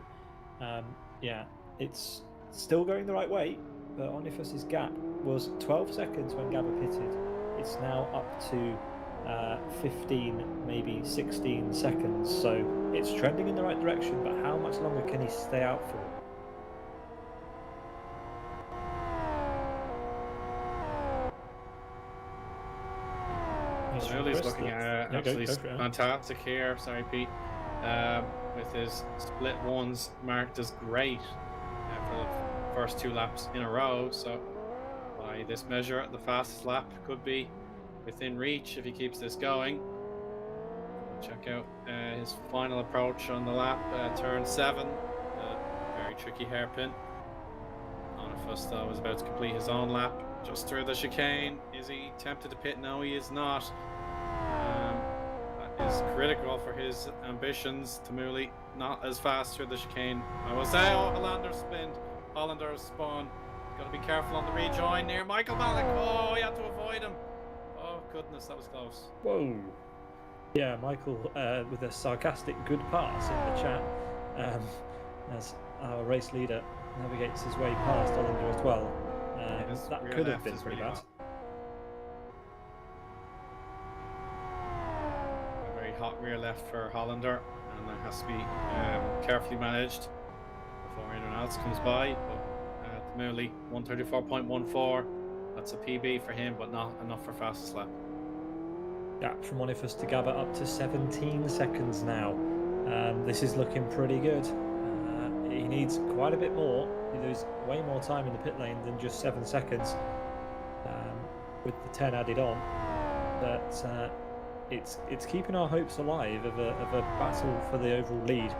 it's still going the right way, but Onifus's gap was 12 seconds when Gabba pitted. It's now up to 15, maybe 16 seconds. So it's trending in the right direction, but how much longer can he stay out for? He's looking absolutely fantastic here. Sorry, Pete. With his split ones marked as great for the first 2 laps in a row. So by this measure, the fastest lap could be within reach if he keeps this going. Check out his final approach on the lap, turn 7. Very tricky hairpin. Onifus though was about to complete his own lap just through the chicane. Is he tempted to pit? No, he is not. That is critical for his ambitions. Tamuli not as fast through the chicane. I will say, Hollander spun. Got to be careful on the rejoin near Michael Malik. Oh, he had to avoid him. Oh goodness, that was close. Whoa. Yeah, Michael with a sarcastic good pass in the chat, as our race leader navigates his way past Hollander as well. That could have been pretty bad. A very hot rear left for Hollander, and that has to be carefully managed before anyone else comes by. But merely 134.14. That's a PB for him, but not enough for fastest lap. Gap from Onifus to Gabba up to 17 seconds now. This is looking pretty good. He needs quite a bit more. There's way more time in the pit lane than just 7 seconds, with the 10 added on. But it's keeping our hopes alive of a battle for the overall lead.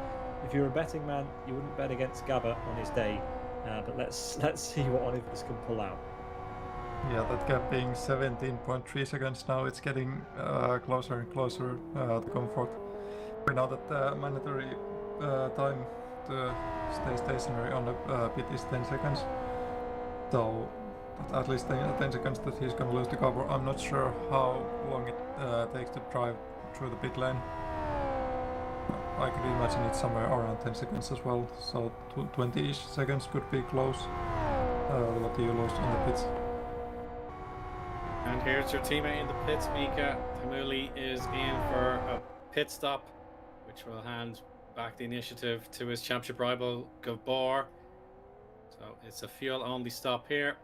If you're a betting man, you wouldn't bet against Gabba on his day. But let's see what Onifus can pull out. Yeah, that gap being 17.3 seconds now, it's getting closer and closer to comfort. We know that the mandatory time to stay stationary on the pit is 10 seconds. So at least 10 seconds that he's going to lose the cover. I'm not sure how long it takes to drive through the pit lane. I could imagine it's somewhere around 10 seconds as well. So 20-ish seconds could be close. What do you lose on the pits? And here's your teammate in the pits, Miika. Tamuli is in for a pit stop, which will hand back the initiative to his championship rival, Gabor. So it's a fuel-only stop here.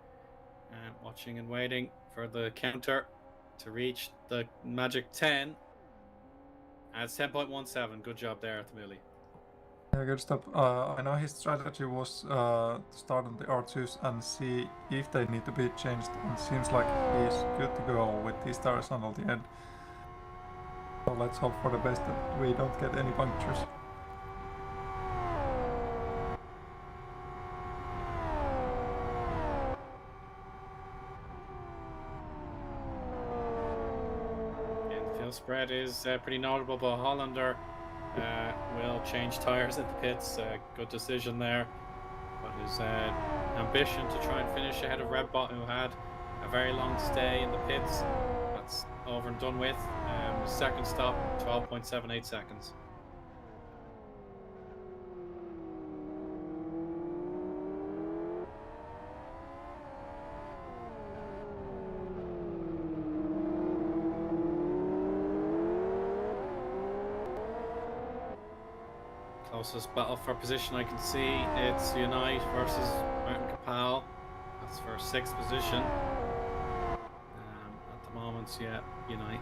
And watching and waiting for the counter to reach the magic 10. And it's 10.17. Good job there, Tamuli. Yeah, good stuff. I know his strategy was to start on the R2s and see if they need to be changed, and seems like he's good to go with these tires until the end. So let's hope for the best that we don't get any punctures. Yeah, the fuel spread is pretty notable, but Hollander will change tyres at the pits. Good decision there. But his ambition to try and finish ahead of Redbot, who had a very long stay in the pits, that's over and done with. Second stop, 12.78 seconds. Closest battle for position I can see, it's Unite versus Mountain Capal. That's for 6th position. At the moment, yeah, Unite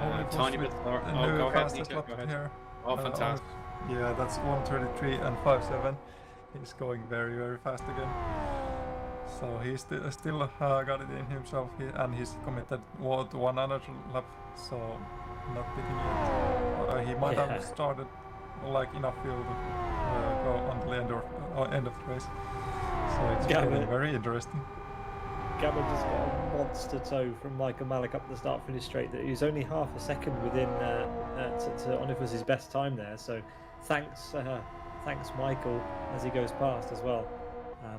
Only was Tiny with bit slower. the Oh, new go ahead, fastest Miika, lap go ahead. here. Oh, fantastic. Yeah, that's 1:33 and 5:7. He's going very, very fast again. So he's still got it in himself, and he's committed to one another lap, so not beating yet. He might have started like enough fuel to go until the end of the race. So it's getting very interesting. Gabba just got a monster toe from Michael Malik up the start-finish straight. That he was only half a second within to Onifus's best time there. So thanks Michael as he goes past as well.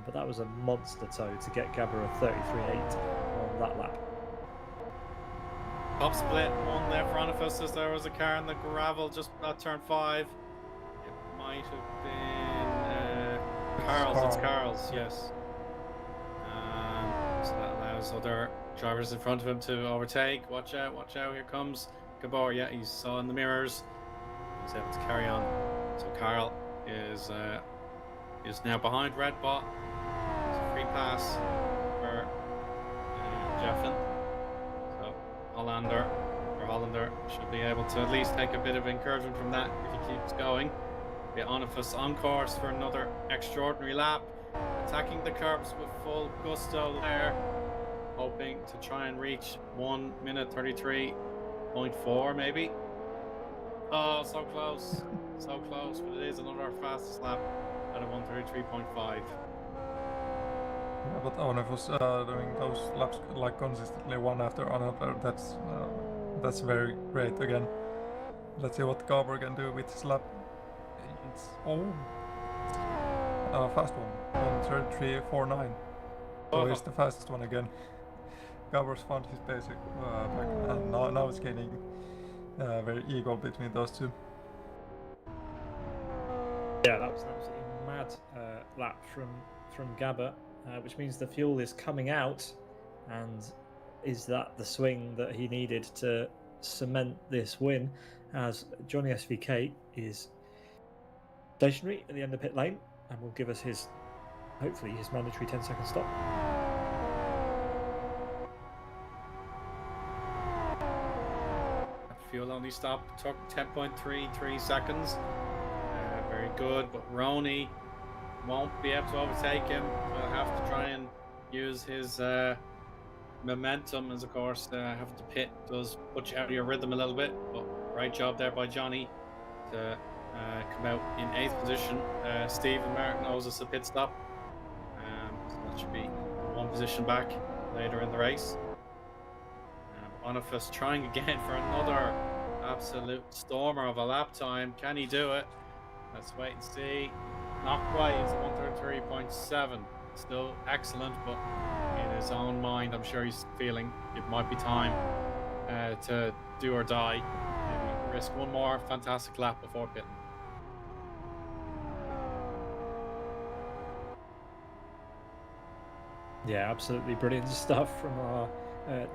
But that was a monster toe to get Gabba a 33.8 on that lap. Top split one there for Onifus as there was a car in the gravel just at turn 5. It might have been Carl's. It's Carl's, yes. So that allows other drivers in front of him to overtake. Watch out, here comes Gabor. Yeah, he saw in the mirrors. He's able to carry on. So Carl is now behind Red Bot. It's a free pass for Jeffin. So Hollander should be able to at least take a bit of encouragement from that if he keeps going. The Onifus on course for another extraordinary lap. Attacking the curbs with full gusto there, hoping to try and reach 1 minute 33.4 maybe. Oh, so close, but it is another fastest lap at a 1:33.5. Yeah, but Onifus doing those laps like consistently one after another, that's very great again. Let's see what Gabor can do with his lap. It's fast one. 1:33.49. So he's the fastest one again. Gabor's found his basic back, and now it's gaining very equal between those two. Yeah, that was an absolutely mad lap from Gabba, which means the fuel is coming out, and is that the swing that he needed to cement this win? As Johnny SVK is stationary at the end of pit lane and will give us hopefully his mandatory 10-second stop. Fuel only stop took 10.33 seconds. Very good, but Rony won't be able to overtake him. He'll have to try and use his momentum, as of course having to pit does put you out of your rhythm a little bit, but great job there by Johnny to come out in 8th position. Stephen Martin owes us a pit stop, so that should be one position back later in the race. Onifus trying again for another absolute stormer of a lap time. Can he do it? Let's wait and see. Not quite. It's 1:33.7. Still excellent, but in his own mind, I'm sure he's feeling it might be time to do or die. Maybe risk one more fantastic lap before pitting. Yeah, absolutely brilliant stuff from our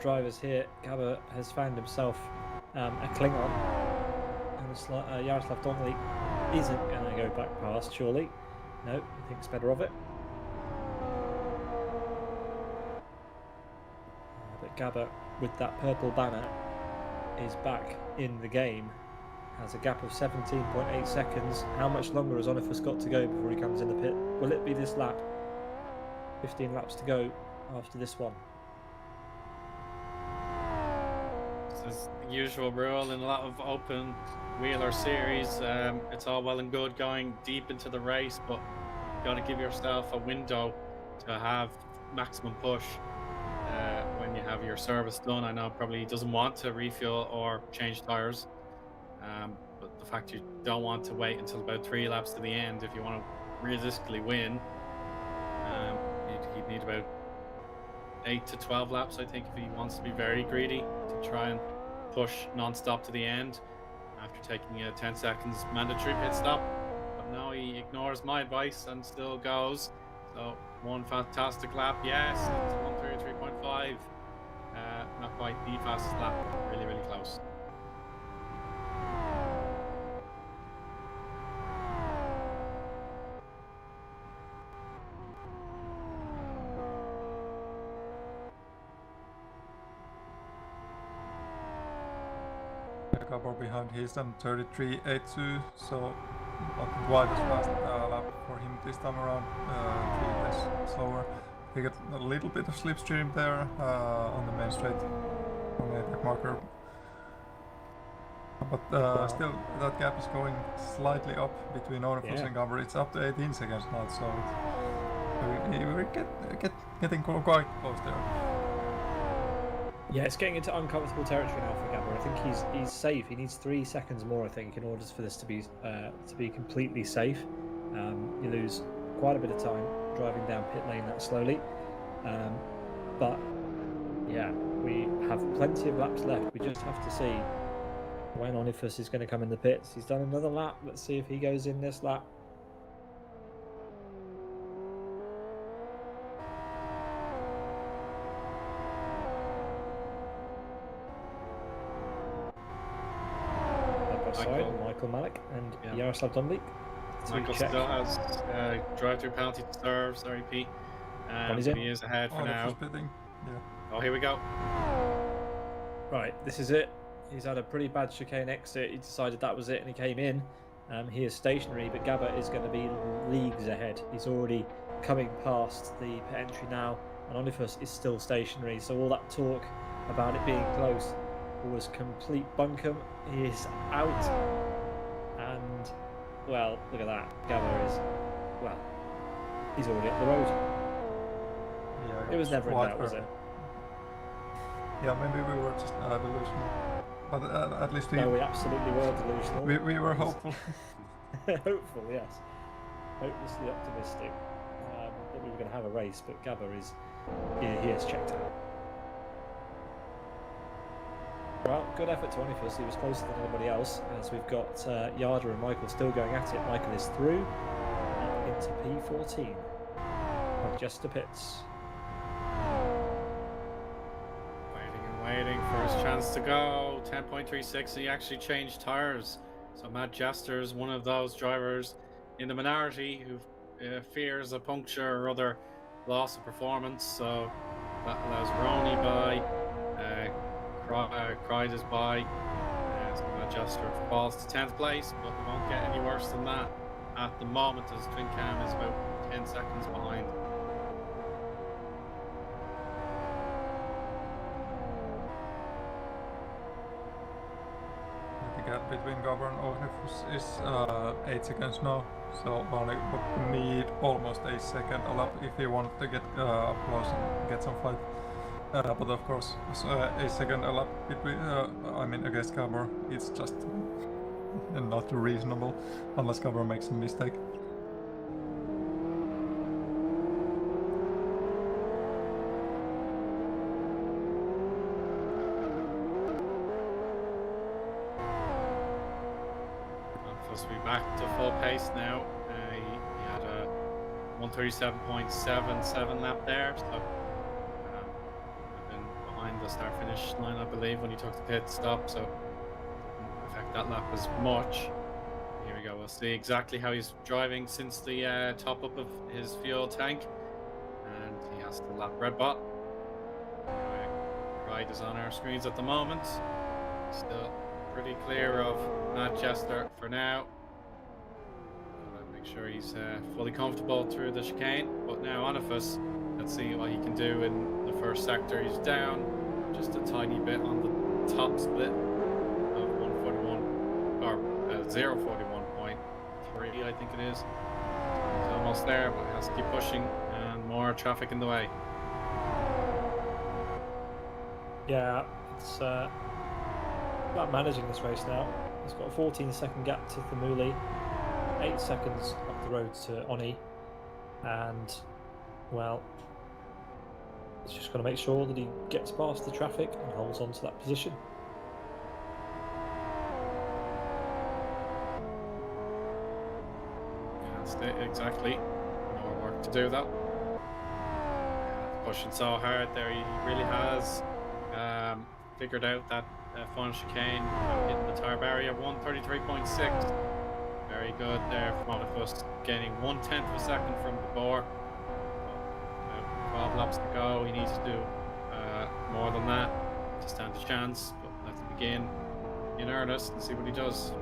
drivers here. Gabba has found himself a Klingon, and Yaroslav Donnelly isn't going to go back past, surely. No, he thinks better of it. But Gabba, with that purple banner, is back in the game. Has a gap of 17.8 seconds. How much longer has Onifus got to go before he comes in the pit? Will it be this lap? 15 laps to go after this one. This is the usual rule in a lot of open wheeler series. It's all well and good going deep into the race, but you've got to give yourself a window to have maximum push when you have your service done. I know probably he doesn't want to refuel or change tires, but the fact you don't want to wait until about 3 laps to the end if you want to realistically win. He'd need about 8 to 12 laps, I think, if he wants to be very greedy, to try and push non-stop to the end after taking a 10 seconds mandatory pit stop. But no, he ignores my advice and still goes. So one fantastic lap, yes, it's 1:33.5. Not quite the fastest lap, really, really close. Gabor behind. He's done 33.82, so not quite as fast lap for him this time around. 3 less slower. He got a little bit of slipstream there on the main straight on the attack marker. But still, that gap is going slightly up between Onifus and Gabor. It's up to 18 seconds now, so we're getting quite close there. Yeah, it's getting into uncomfortable territory now for Gabor. I think he's safe. He needs 3 seconds more, I think, in order for this to be completely safe. You lose quite a bit of time driving down pit lane that slowly. But yeah, we have plenty of laps left. We just have to see when Onifus is going to come in the pits. He's done another lap. Let's see if he goes in this lap. Michael Malik and Yaroslav Dunlik. Michael still has drive-through penalty to serve. Sorry, Pete. He is ahead for now. Oh, here we go. Right, this is it. He's had a pretty bad chicane exit. He decided that was it, and he came in. He is stationary, but Gabor is going to be leagues ahead. He's already coming past the pit entry now, and Onifus is still stationary. So all that talk about it being close was complete bunkum. He is out, and well, look at that. Gabor is, well, he's already up the road. Yeah, it was never in doubt, was it? Yeah, maybe we were just delusional, but at least we absolutely were delusional. We were hopeful. Hopeful, yes. Hopelessly optimistic that we were going to have a race, but Gabor is he has checked out. Well, good effort to Onifus. He was closer than anybody else, as we've got Yarda and Michael still going at it. Michael is through into P14. Just to pits. Waiting for his chance to go. 10.36. He actually changed tires. So Matt Jester is one of those drivers in the minority who fears a puncture or other loss of performance. So that allows Rony by. Cried is by. So Matt Jester falls to 10th place, but it won't get any worse than that at the moment, as Twin Cam is about 10 seconds behind. The gap between Gabor and Onifus is 8 seconds now, so Rony would need almost a second a lap if he wanted to get up close and get some fight. But of course, a second a lap between, against Gabor, it's just not reasonable unless Gabor makes a mistake. Supposed to be back to full pace now. He had a 137.77 lap there, so the start finish line, I believe, when he took the pit stop, so didn't affect that lap as much. Here we go, we'll see exactly how he's driving since the top up of his fuel tank, and he has to lap red bot. Ride is on our screens at the moment, still pretty clear of Matt Jester for now. Make sure he's fully comfortable through the chicane, but now Onifus, let's see what he can do in the first sector. He's down just a tiny bit on the top split of 141 or 041.3, I think it is. He's almost there, but he has to keep pushing, and more traffic in the way. Yeah, it's about managing this race now. He's got a 14-second gap to Thimuli, 8 seconds up the road to Oni, and well, he's just got to make sure that he gets past the traffic and holds on to that position. Yeah, exactly. More work to do though. Pushing so hard there, he really has figured out that final chicane, hitting the tire barrier. 133.6. Very good there from Onifus, gaining 1/10 of a second from the bore. 12 laps to go. He needs to do more than that to stand a chance, but let's begin. in earnest and see what he does.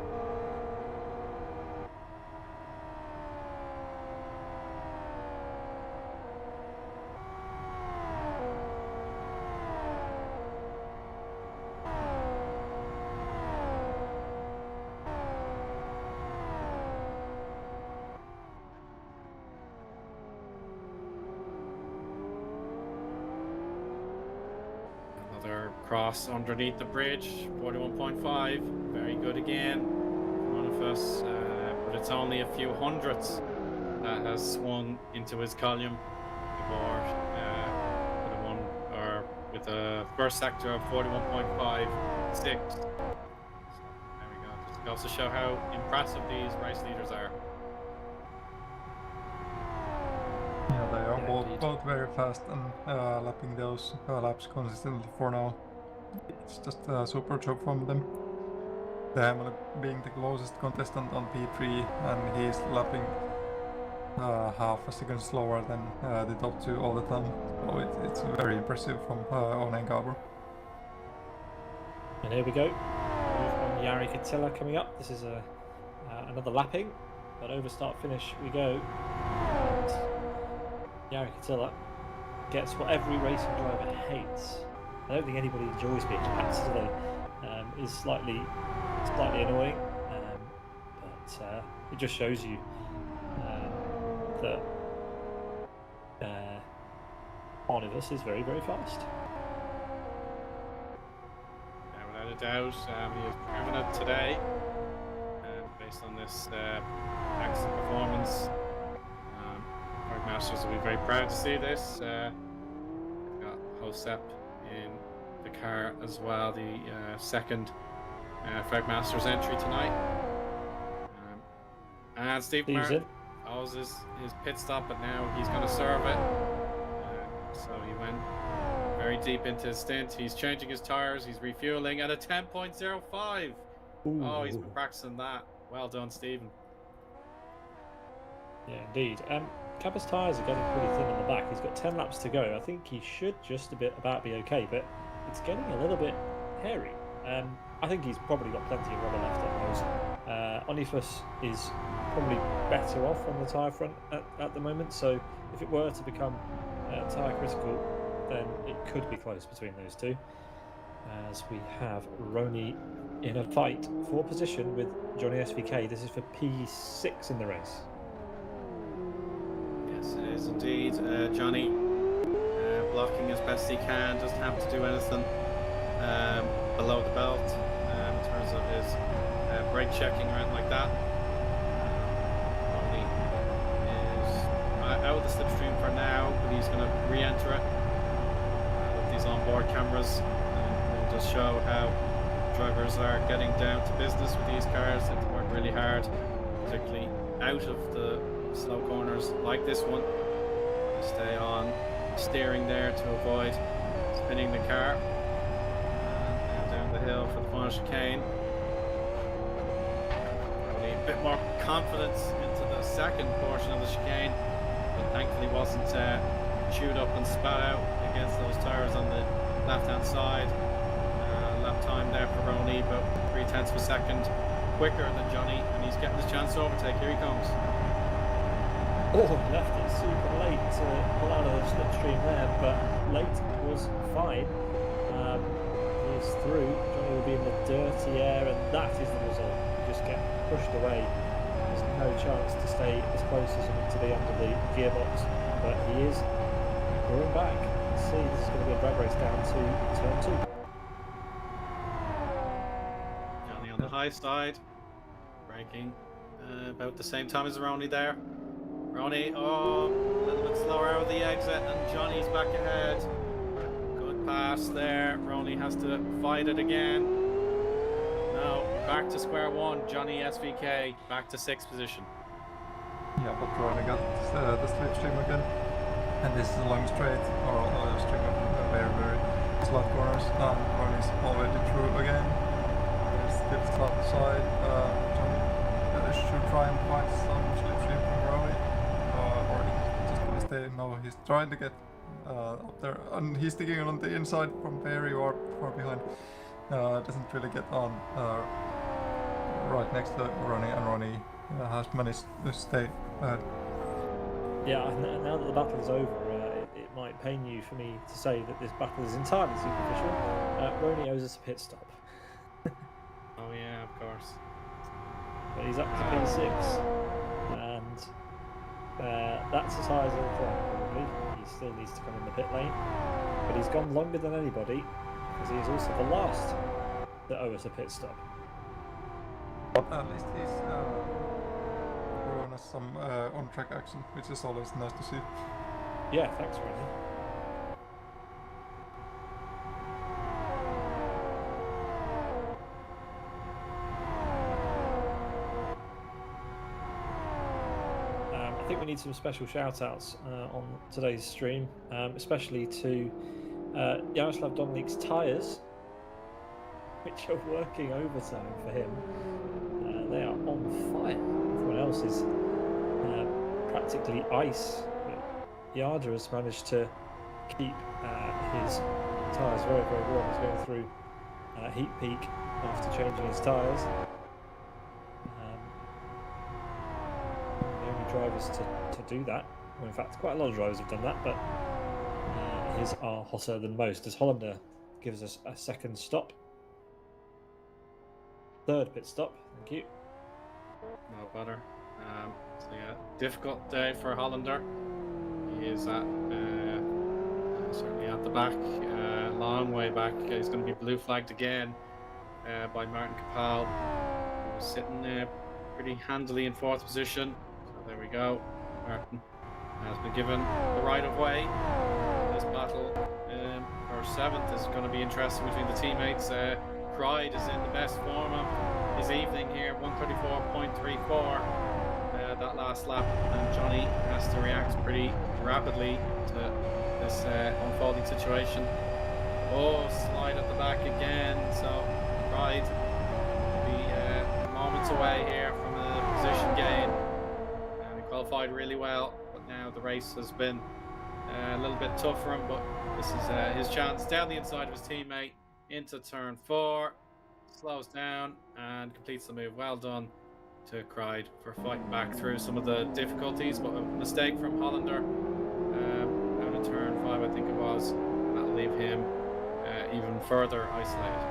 Cross underneath the bridge, 41.5, very good again. One of us, but it's only a few hundredths that has swung into his column before with a one or with a first sector of 41.56. So there we go. Just goes to show how impressive these race leaders are. Yeah, they are both very fast and lapping those laps consistently for now. It's just a super job from them. The Harmon being the closest contestant on P3, and he's lapping half a second slower than the top two all the time. So it's very impressive from Eoin and Gabor. And here we go. On Jari Katila coming up. This is another lapping, but over start finish we go. And Jari Katila gets what every racing driver hates. I don't think anybody enjoys being lapped today. Is slightly annoying, but it just shows you that one of us is very, very fast. Without a doubt, he has proven it today, based on this excellent performance. Frank Masters will be very proud to see this. We've got Josep in the car as well, the second Frank Masters entry tonight. And Steve Martin owes his pit stop, but now he's going to serve it. So he went very deep into his stint. He's changing his tires, he's refueling at a 10.05. Oh, he's been practicing that. Well done, Stephen. Yeah, indeed. Cabba's tyres are getting pretty thin on the back. He's got 10 laps to go. I think he should just about be okay, but it's getting a little bit hairy. I think he's probably got plenty of rubber left on those. Onifus is probably better off on the tyre front at the moment, so if it were to become tyre critical, then it could be close between those two. As we have Rony in a fight for position with Johnny SVK. This is for P6 in the race. Yes, it is indeed. Johnny blocking as best he can, doesn't have to do anything below the belt in terms of his brake checking or anything like that. Only is out of the slipstream for now, but he's going to re-enter it with these onboard cameras. It does show how drivers are getting down to business with these cars. They have to work really hard, particularly out of the slow corners like this one. Stay on steering there to avoid spinning the car. And down the hill for the final chicane. Probably a bit more confidence into the second portion of the chicane, but thankfully wasn't chewed up and spat out against those tyres on the left-hand side. Lap time there for Rony, about 0.3 of a second quicker than Johnny, and he's getting his chance to overtake. Here he comes. Oh, left it super late to pull out of the slipstream there, but late was fine. He is through. Johnny will be in the dirty air, and that is the result. You just get pushed away. There's no chance to stay as close as you need to be under the gearbox, but he is going back. Let's see, this is going to be a drag race down to turn 2. Johnny on the high side, braking about the same time as Rony there. Rony, a little bit slower out of the exit, and Johnny's back ahead. Good pass there. Rony has to fight it again. No, back to square one. Johnny SVK back to 6th position. Yeah, but Rony got the slipstream again. And this is a long straight, or a string of very, very slight corners. Rony's already through again. There's tips outside. Johnny should try and find some slipstream from Rony. Or he's just gonna stay. No, he's trying to get up there. And he's sticking on the inside from very far behind. doesn't really get on right next to Rony, and Rony has managed to stay ahead. Yeah, now that the battle is over, it might pain you for me to say that this battle is entirely superficial. Rony owes us a pit stop. Oh yeah, of course. But he's up to P6, and that's as high as he'll climb, probably. He still needs to come in the pit lane, but he's gone longer than anybody, because he is also the last that owe us a pit stop. But at least he's given us some on-track action, which is always nice to see. Yeah, thanks, Rony. I think we need some special shout-outs on today's stream, especially to Jaroslav Dominik's tyres, which are working overtime for him. They are on fire. Everyone else is practically ice. But Yarda has managed to keep his tyres very, very warm. He's going through heat peak after changing his tyres. The only drivers to do that, well, in fact, quite a lot of drivers have done that, but his are hotter than most, as Hollander gives us a second stop. Third pit stop, thank you. No bother. So yeah, difficult day for Hollander. He is at certainly at the back, long way back. He's going to be blue flagged again by Martin Capel, who was sitting there pretty handily in fourth position. So there we go. Martin has been given the right of way. This battle for seventh is going to be interesting between the teammates. Pride is in the best form of his evening here, 134.34 that last lap, and Johnny has to react pretty rapidly to this unfolding situation. Oh, slide at the back again, so Pride will be moments away here from a position gain. He qualified really well, but now the race has been a little bit tough for him, but this is his chance. Down the inside of his teammate into turn 4, slows down and completes the move. Well done to Cried for fighting back through some of the difficulties, but a mistake from Hollander out of turn 5, I think it was. That'll leave him even further isolated.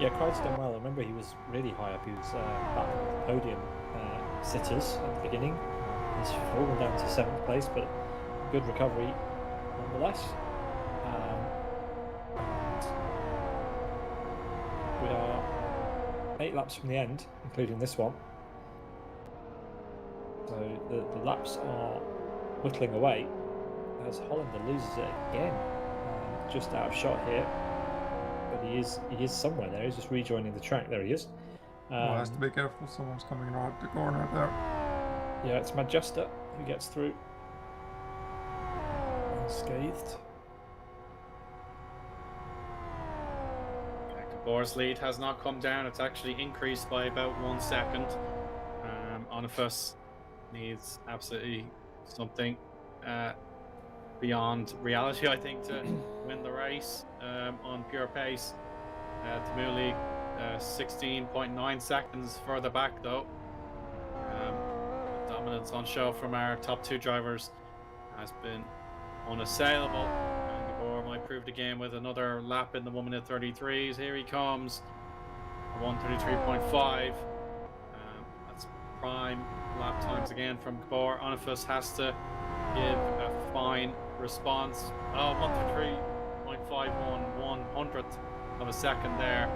Yeah, Cried's done well. I remember he was really high up. He was battling with the podium sitters at the beginning. He's fallen down to 7th place, but good recovery nonetheless. We are 8 laps from the end, including this one. So the laps are whittling away as Hollander loses it again. Just out of shot here, but he is somewhere there. He's just rejoining the track. There he is. Has to be careful. Someone's coming around the corner there. Yeah, it's Majesta who gets through unscathed. Gabor's lead has not come down. It's actually increased by about 1 second. Onifus needs absolutely something beyond reality, I think, to win the race on pure pace. Tamuli 16.9 seconds further back, though. The dominance on show from our top 2 drivers has been unassailable. Gabor might prove the game with another lap in the 1 minute 33s. Here he comes, 1:33.5. That's prime lap times again from Gabor. Onifus has to give a fine response. Oh, 1:33.51, 1/100th of a second there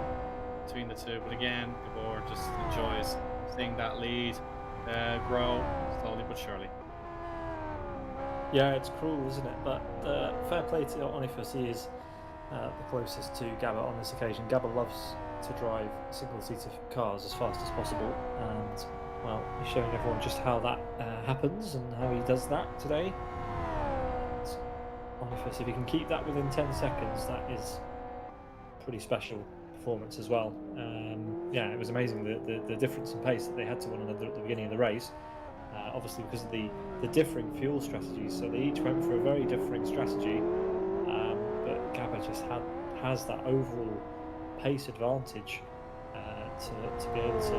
between the two. But again, Gabor just enjoys seeing that lead grow slowly but surely. Yeah, it's cruel, isn't it? But fair play to Onifus. He is the closest to Gabba on this occasion. Gabba loves to drive single-seater cars as fast as possible, and well, he's showing everyone just how that happens and how he does that today. Onifus, if he can keep that within 10 seconds, that is pretty special performance as well. Yeah, it was amazing the difference in pace that they had to one another at the beginning of the race. Obviously because of the differing fuel strategies, so they each went for a very differing strategy, but Gabba just has that overall pace advantage to be able to,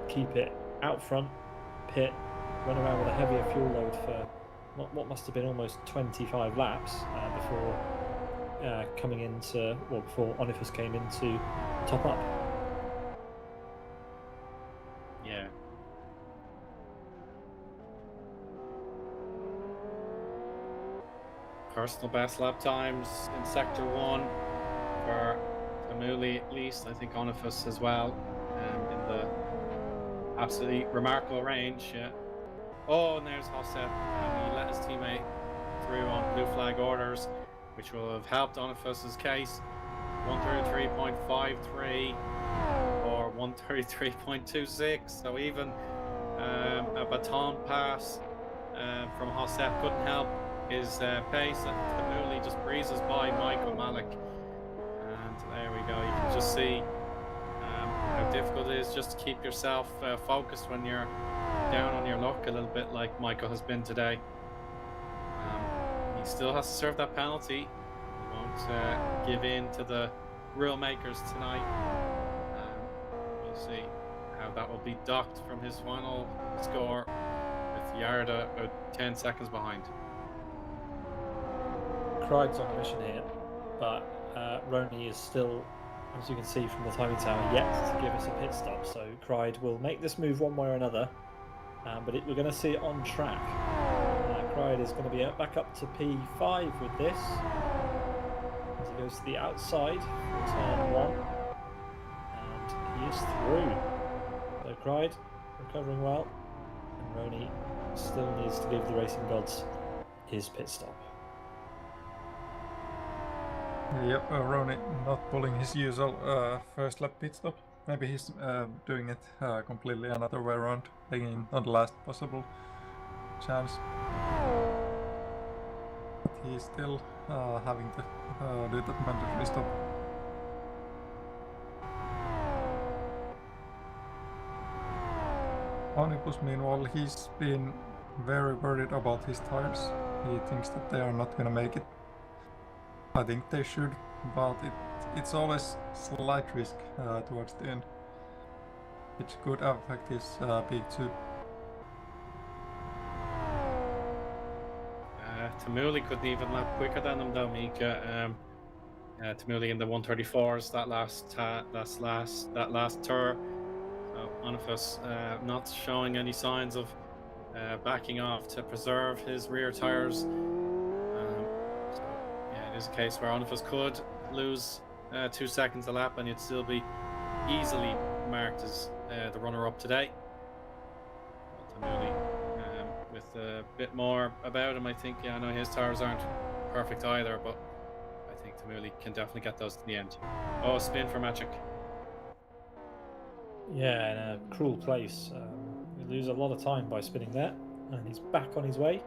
keep it out front, pit, run around with a heavier fuel load for what must have been almost 25 laps before coming into, well, before Onifus came in to top up. Yeah. Personal best lap times in Sector 1 for Tamuli at least, I think Onifus as well, in the absolutely remarkable range. Yeah. Oh, and there's Hossep. He let his teammate through on blue flag orders, which will have helped Onifus's case. 133.53 or 133.26. So even a baton pass from Hossep couldn't help his pace, and Tamuli just breezes by Michael Malik. And there we go. You can just see how difficult it is just to keep yourself focused when you're down on your luck a little bit, like Michael has been today. He still has to serve that penalty. He won't give in to the rule makers tonight. We'll see how that will be docked from his final score, with Yarda about 10 seconds behind. Cride's on a mission here, but Rony is still, as you can see from the timing tower, yet to give us a pit stop. So Cride will make this move one way or another, but we're going to see it on track. Cride is going to be back up to P5 with this, as he goes to the outside for turn 1, and he is through. So Cride recovering well, and Rony still needs to give the racing gods his pit stop. Yep, Rony not pulling his usual first lap pit stop. Maybe he's doing it completely another way around, taking on the last possible chance. But he's still having to do that mandatory stop. Onipus, meanwhile, he's been very worried about his tires. He thinks that they are not gonna make it. I think they should, but it's always slight risk towards the end, which could affect his P2. Tamuli couldn't even lap quicker than him though, Miika. Tamuli in the 134s that last tour. So Onifus not showing any signs of backing off to preserve his rear tires. It is a case where Onifus could lose 2 seconds a lap and he'd still be easily marked as the runner-up today. Tamuli, with a bit more about him, I think. Yeah, I know his tires aren't perfect either, but I think Tamuli can definitely get those to the end. Oh, spin for Magic. Yeah, in a cruel place. We lose a lot of time by spinning there, and he's back on his way.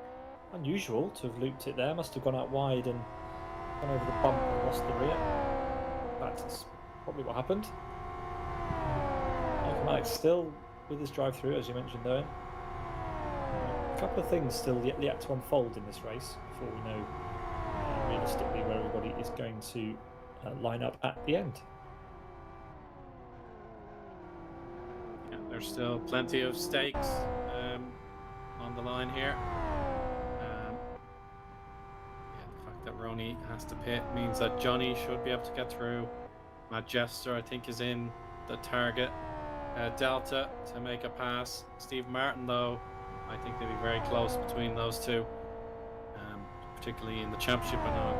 Unusual to have looped it there. Must have gone out wide and gone over the bump and lost the rear. That's probably what happened. Michael Malik still with his drive-through, as you mentioned, Eoin. A couple of things still yet to unfold in this race before we know realistically where everybody is going to line up at the end. Yeah, there's still plenty of stakes on the line here. The fact that Rony has to pit means that Johnny should be able to get through. Matt Jester, I think, is in the target delta to make a pass. Steve Martin, though, I think they'll be very close between those two, particularly in the championship. I know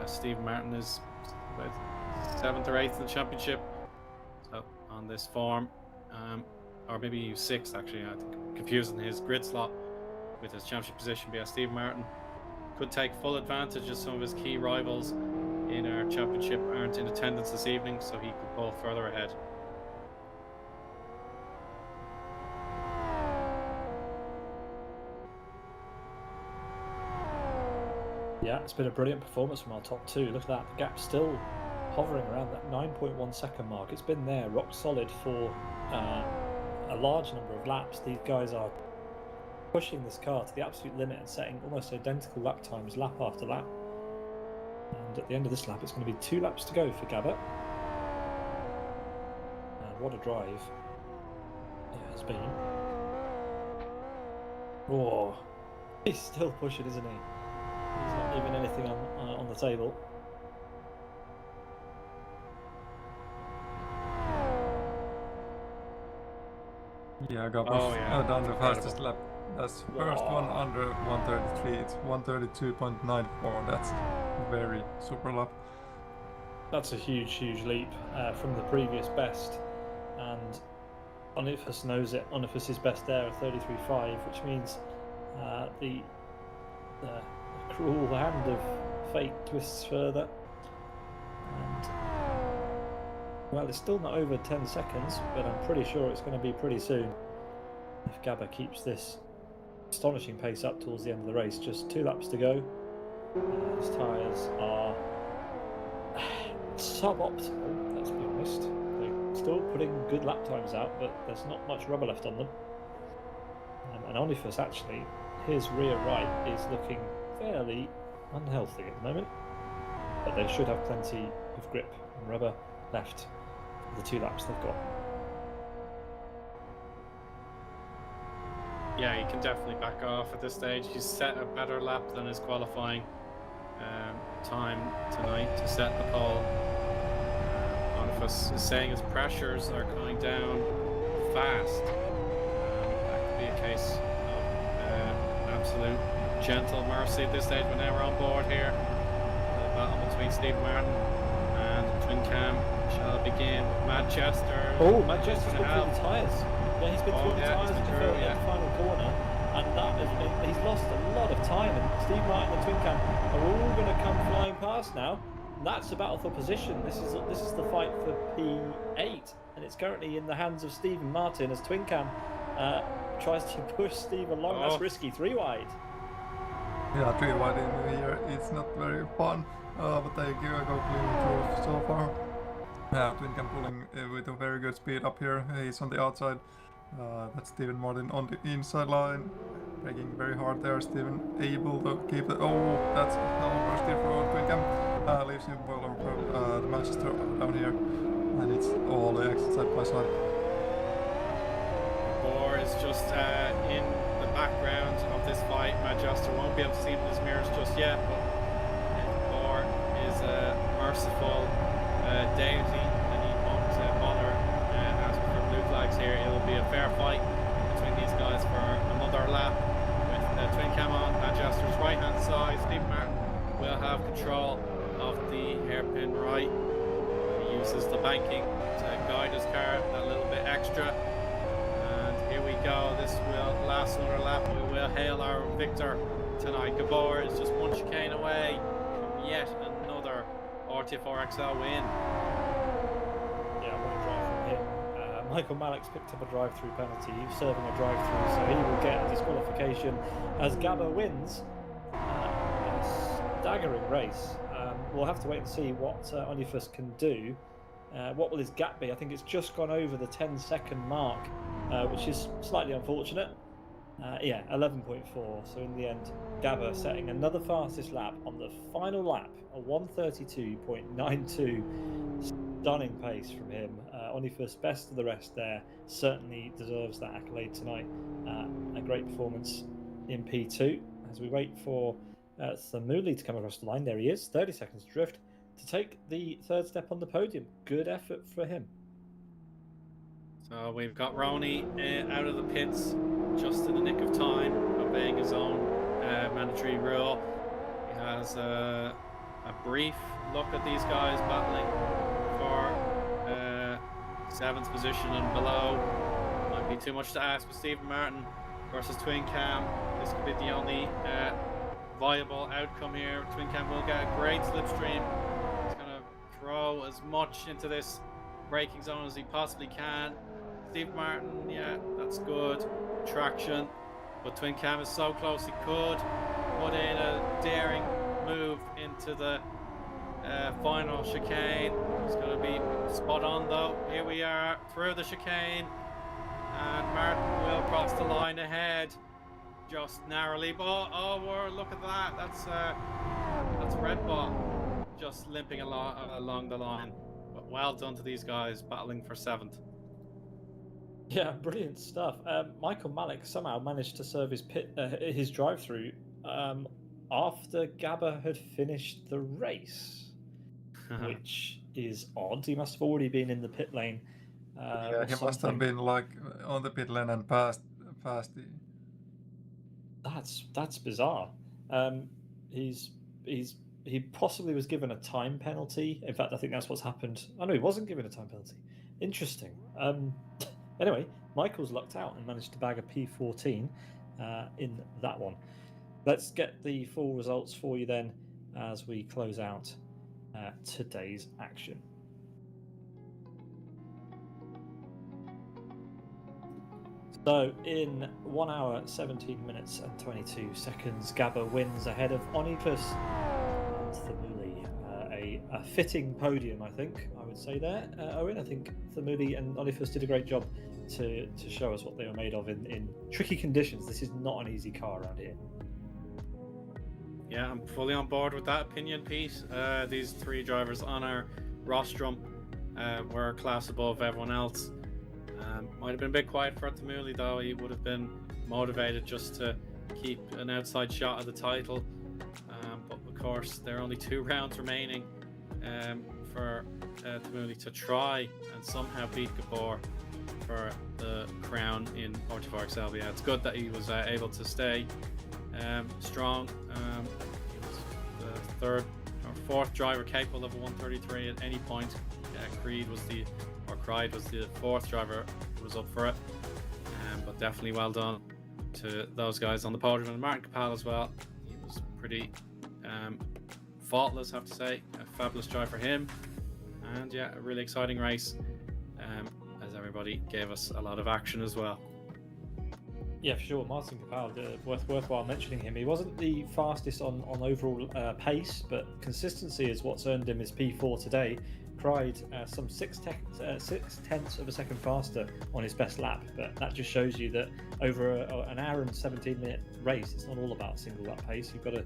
Steve Martin is about 7th or 8th in the championship, so on this form, or maybe 6th actually. I think confusing his grid slot with his championship position. But yeah, Steve Martin could take full advantage of some of his key rivals in our championship aren't in attendance this evening, so he could pull further ahead. Yeah, it's been a brilliant performance from our top two. Look at that, the gap's still hovering around that 9.1 second mark. It's been there, rock solid for a large number of laps. These guys are pushing this car to the absolute limit and setting almost identical lap times lap after lap. And at the end of this lap, it's going to be 2 laps to go for Gabbert. what a drive it has been. Oh, he's still pushing, isn't he? He's not leaving anything on the table. Yeah, Gabber's done the Incredible. fastest lap. That's first one under 133. It's 132.94. That's very super lap. That's a huge leap from the previous best, and Onifus knows it. Onifus' best there at 33.5, which means the cruel hand of fate twists further. And well, it's still not over 10 seconds, but I'm pretty sure it's going to be pretty soon if Gabber keeps this astonishing pace up towards the end of the race. Just 2 laps to go. His tyres are suboptimal, let's be honest. They're still putting good lap times out, but there's not much rubber left on them. And Onifus, actually, his rear right is looking fairly unhealthy at the moment, but they should have plenty of grip and rubber left for the 2 laps they've got. Yeah, he can definitely back off at this stage. He's set a better lap than his qualifying time tonight to set the pole. Onifus is saying his pressures are going down fast. That could be a case of absolute gentle mercy at this stage, but now we're on board here. The battle between Steve Martin and Twin Cam shall begin. Manchester. Oh, Manchester's been through the tyres. Yeah, he's been through the tyres in the final corner, and that has been, he's lost a lot of time. And Steve Martin and Twin Cam are all going to come flying past now. And that's the battle for position. This is the fight for P8, and it's currently in the hands of Steve and Martin as Twin Cam tries to push Steve along. That's risky. 3 wide. Yeah, 3 wide in here. It's not very fun, but they go clean through so far. Yeah, Twin Cam pulling with a very good speed up here. He's on the outside. That's Steven Martin on the inside line. Braking very hard there. Steven able to keep it. Oh, that's over still for Twin Cam. Leaves him well over the Manchester down here. And it's all the exit side by side. Or is just in the background of this fight. Manchester won't be able to see him in his mirrors just yet, but Or is a merciful deity, and he won't bother asking for blue flags here. It'll be a fair fight between these guys for another lap with Twin Cam on Manchester's right hand side. Steve Martin will have control of the hairpin right. He uses the banking to guide his car a little bit extra. And here we go. This will last another lap. We will hail our victor tonight. Gabor is just one chicane away from yet another RT4XL win. Yeah, what a drive from him. Michael Malek's picked up a drive-through penalty, serving a drive-through, so he will get a disqualification as Gabber wins a staggering race. We'll have to wait and see what Onifus can do. What will his gap be? I think it's just gone over the 10-second mark, which is slightly unfortunate. 11.4. So in the end, Gabber setting another fastest lap on the final lap, a 1:32.92. Stunning pace from him. Onifus, best of the rest there, certainly deserves that accolade tonight. A great performance in P2 as we wait for Thamuli to come across the line. There he is, 30 seconds drift to take the third step on the podium. Good effort for him. So we've got Rony out of the pits just in the nick of time, obeying his own mandatory rule. He has a brief look at these guys battling for 7th position and below. Might be too much to ask with Stephen Martin versus Twin Cam. This could be the only viable outcome here. Twin Cam will get a great slipstream. He's going to throw as much into this braking zone as he possibly can. Steve Martin, yeah, that's good traction, but Twin Cam is so close. He could put in a daring move into the final chicane. He's going to be spot on though. Here we are through the chicane, and Martin will cross the line ahead just narrowly. But oh, look at that! That's Red Ball just limping along the line. But well done to these guys battling for 7th. Yeah, brilliant stuff. Michael Malik somehow managed to serve his drive-through after Gabba had finished the race, which is odd. He must have already been in the pit lane. Yeah, or he must have something. been like on the pit lane and passed. That's bizarre. He possibly was given a time penalty. In fact, I think that's what's happened. Oh no, he wasn't given a time penalty. Interesting. Anyway, Michael's lucked out and managed to bag a P14 in that one. Let's get the full results for you then as we close out today's action. So in 1 hour, 17 minutes and 22 seconds, Gabba wins ahead of Onipus and Thamuli. A fitting podium, I think, I would say there. Owen, I think Thamuli and Onipus did a great job to show us what they were made of in tricky conditions. This is not an easy car around here. Yeah, I'm fully on board with that opinion, Pete. These three drivers on our rostrum were a class above everyone else. Might have been a bit quiet for Thamuli, though. He would have been motivated just to keep an outside shot at the title. But of course, there are only 2 rounds remaining for Thamuli to try and somehow beat Gabor for the crown in 106th. Yeah, it's good that he was able to stay strong. He was the third or fourth driver capable of a 133 at any point. Creed was the fourth driver who was up for it. But definitely well done to those guys on the podium, and Martin Capel as well. He was pretty faultless, I have to say. A fabulous drive for him, and yeah, a really exciting race, as everybody gave us a lot of action as well. Yeah, for sure. Martin Capel, worthwhile mentioning him. He wasn't the fastest on overall pace, but consistency is what's earned him his P4 today. Cried some 6/10 of a second faster on his best lap, but that just shows you that over an hour and 17-minute race, it's not all about single lap pace. You've got to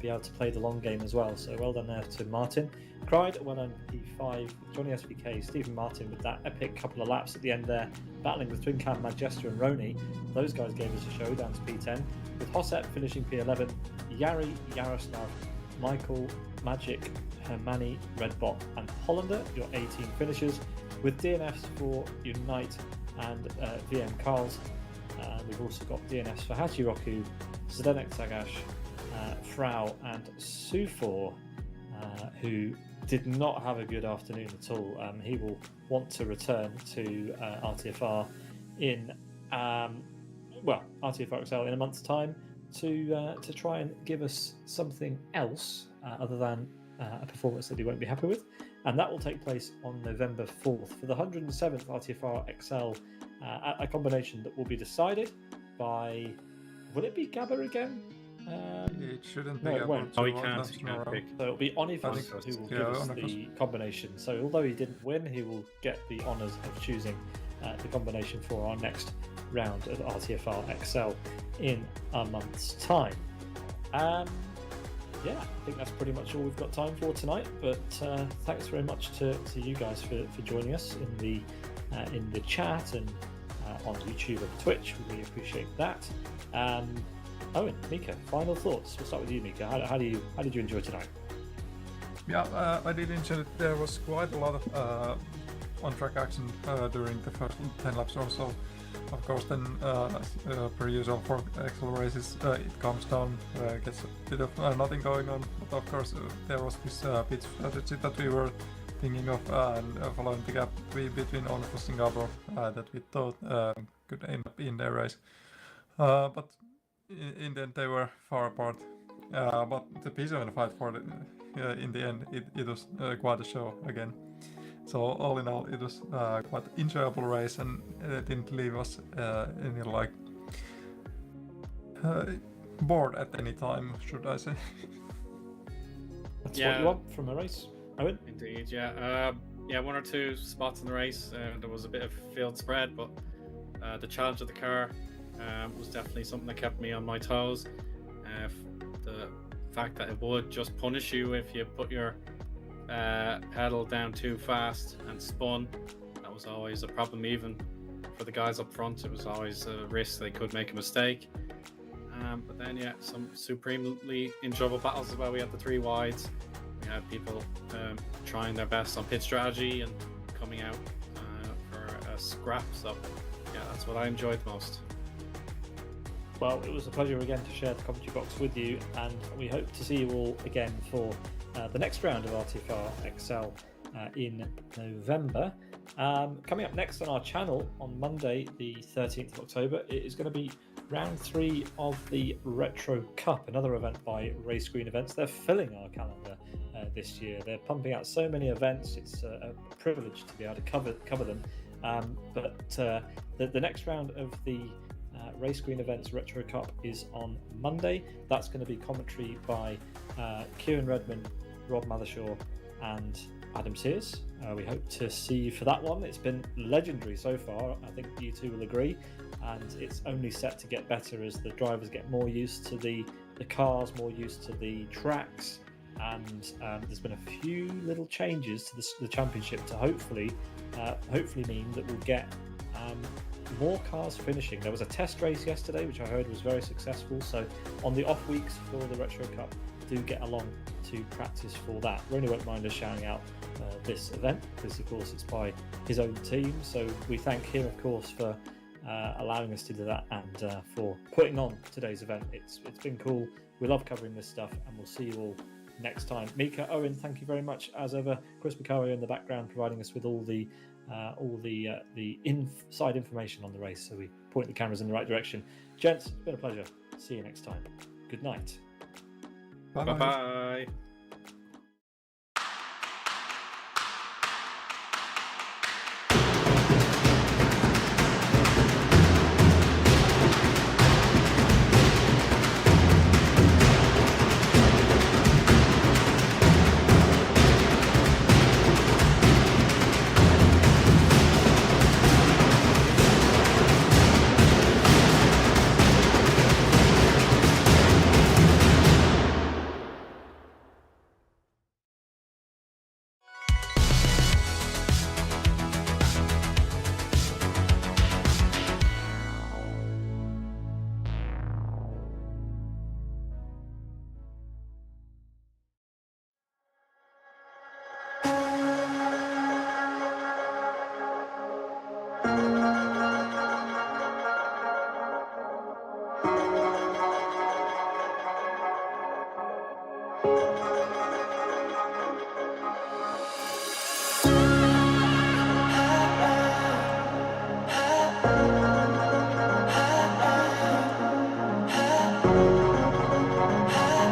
be able to play the long game as well. So well done there to Martin. Cried well on P5. Johnny SVK, Stephen Martin with that epic couple of laps at the end there, battling with Twin Cam, Manchester and Rony. Those guys gave us a show down to P10, with Hosep finishing P11, Yari, Yaroslav, Michael, Magic, Hermani, Redbot and Hollander, your 18 finishers, with DNFs for Unite and VM Carls. We've also got DNFs for Hachiroku, Zdenek Sagash, Frau and Sufor, who did not have a good afternoon at all. He will want to return to RTFR in RTFR XL in a month's time to try and give us something else other than a performance that he won't be happy with, and that will take place on November 4th for the 107th RTFR XL, a combination that will be decided by, will it be Gabba again? It shouldn't be. No, it won't. Oh, he can't pick. So it'll be Onifus who will give us the combination. So although he didn't win, he will get the honours of choosing the combination for our next round of RTFR XL in a month's time. Yeah, I think that's pretty much all we've got time for tonight. But thanks very much to you guys for joining us in the chat and on YouTube and Twitch. We really appreciate that. Owen, Miika, final thoughts. We'll start with you, Miika. How did you enjoy tonight? Yeah, I did enjoy it. There was quite a lot of on-track action during the first 10 laps or so. Of course, then per usual for XL races, it comes down, gets a bit of nothing going on. But of course, there was this pit strategy that we were thinking of, and following the gap between Onifus and Gabor that we thought could end up in their race. But in the end, they were far apart. But the P7 fight in the end, it was quite a show again. So all in all, it was quite enjoyable race, and it didn't leave us any bored at any time, should I say? That's what you want from a race, Owen. Indeed, yeah. One or two spots in the race. There was a bit of field spread, but the challenge of the car was definitely something that kept me on my toes. The fact that it would just punish you if you put your pedal down too fast and spun, that was always a problem, even for the guys up front. It was always a risk they could make a mistake. But then, yeah, some supremely enjoyable battles as well. We had the 3 wides. We had people trying their best on pit strategy and coming out for a scrap. So, yeah, that's what I enjoyed most. Well, it was a pleasure again to share the commentary box with you, and we hope to see you all again for the next round of RTFR XL in November. Coming up next on our channel on Monday, the 13th of October, it is going to be round 3 of the Retro Cup, another event by Race Green Events. They're filling our calendar this year. They're pumping out so many events. It's a privilege to be able to cover them. But the next round of the Race Green Events Retro Cup is on Monday. That's going to be commentary by Kieran Redmond, Rob Mothershaw, and Adam Sears. We hope to see you for that one. It's been legendary so far. I think you two will agree, and it's only set to get better as the drivers get more used to the cars, more used to the tracks, and there's been a few little changes to the championship to hopefully mean that we'll get more cars finishing. There was a test race yesterday, which I heard was very successful. So on the off weeks for the Retro Cup, do get along to practice for that. Rony won't mind us shouting out this event because, of course, it's by his own team. So we thank him, of course, for allowing us to do that and for putting on today's event. It's been cool. We love covering this stuff, and we'll see you all next time. Miika, Eoin, thank you very much as ever. Chris Micario in the background providing us with all the inside information on the race, so we point the cameras in the right direction. Gents, it's been a pleasure. See you next time. Good night. Bye-bye.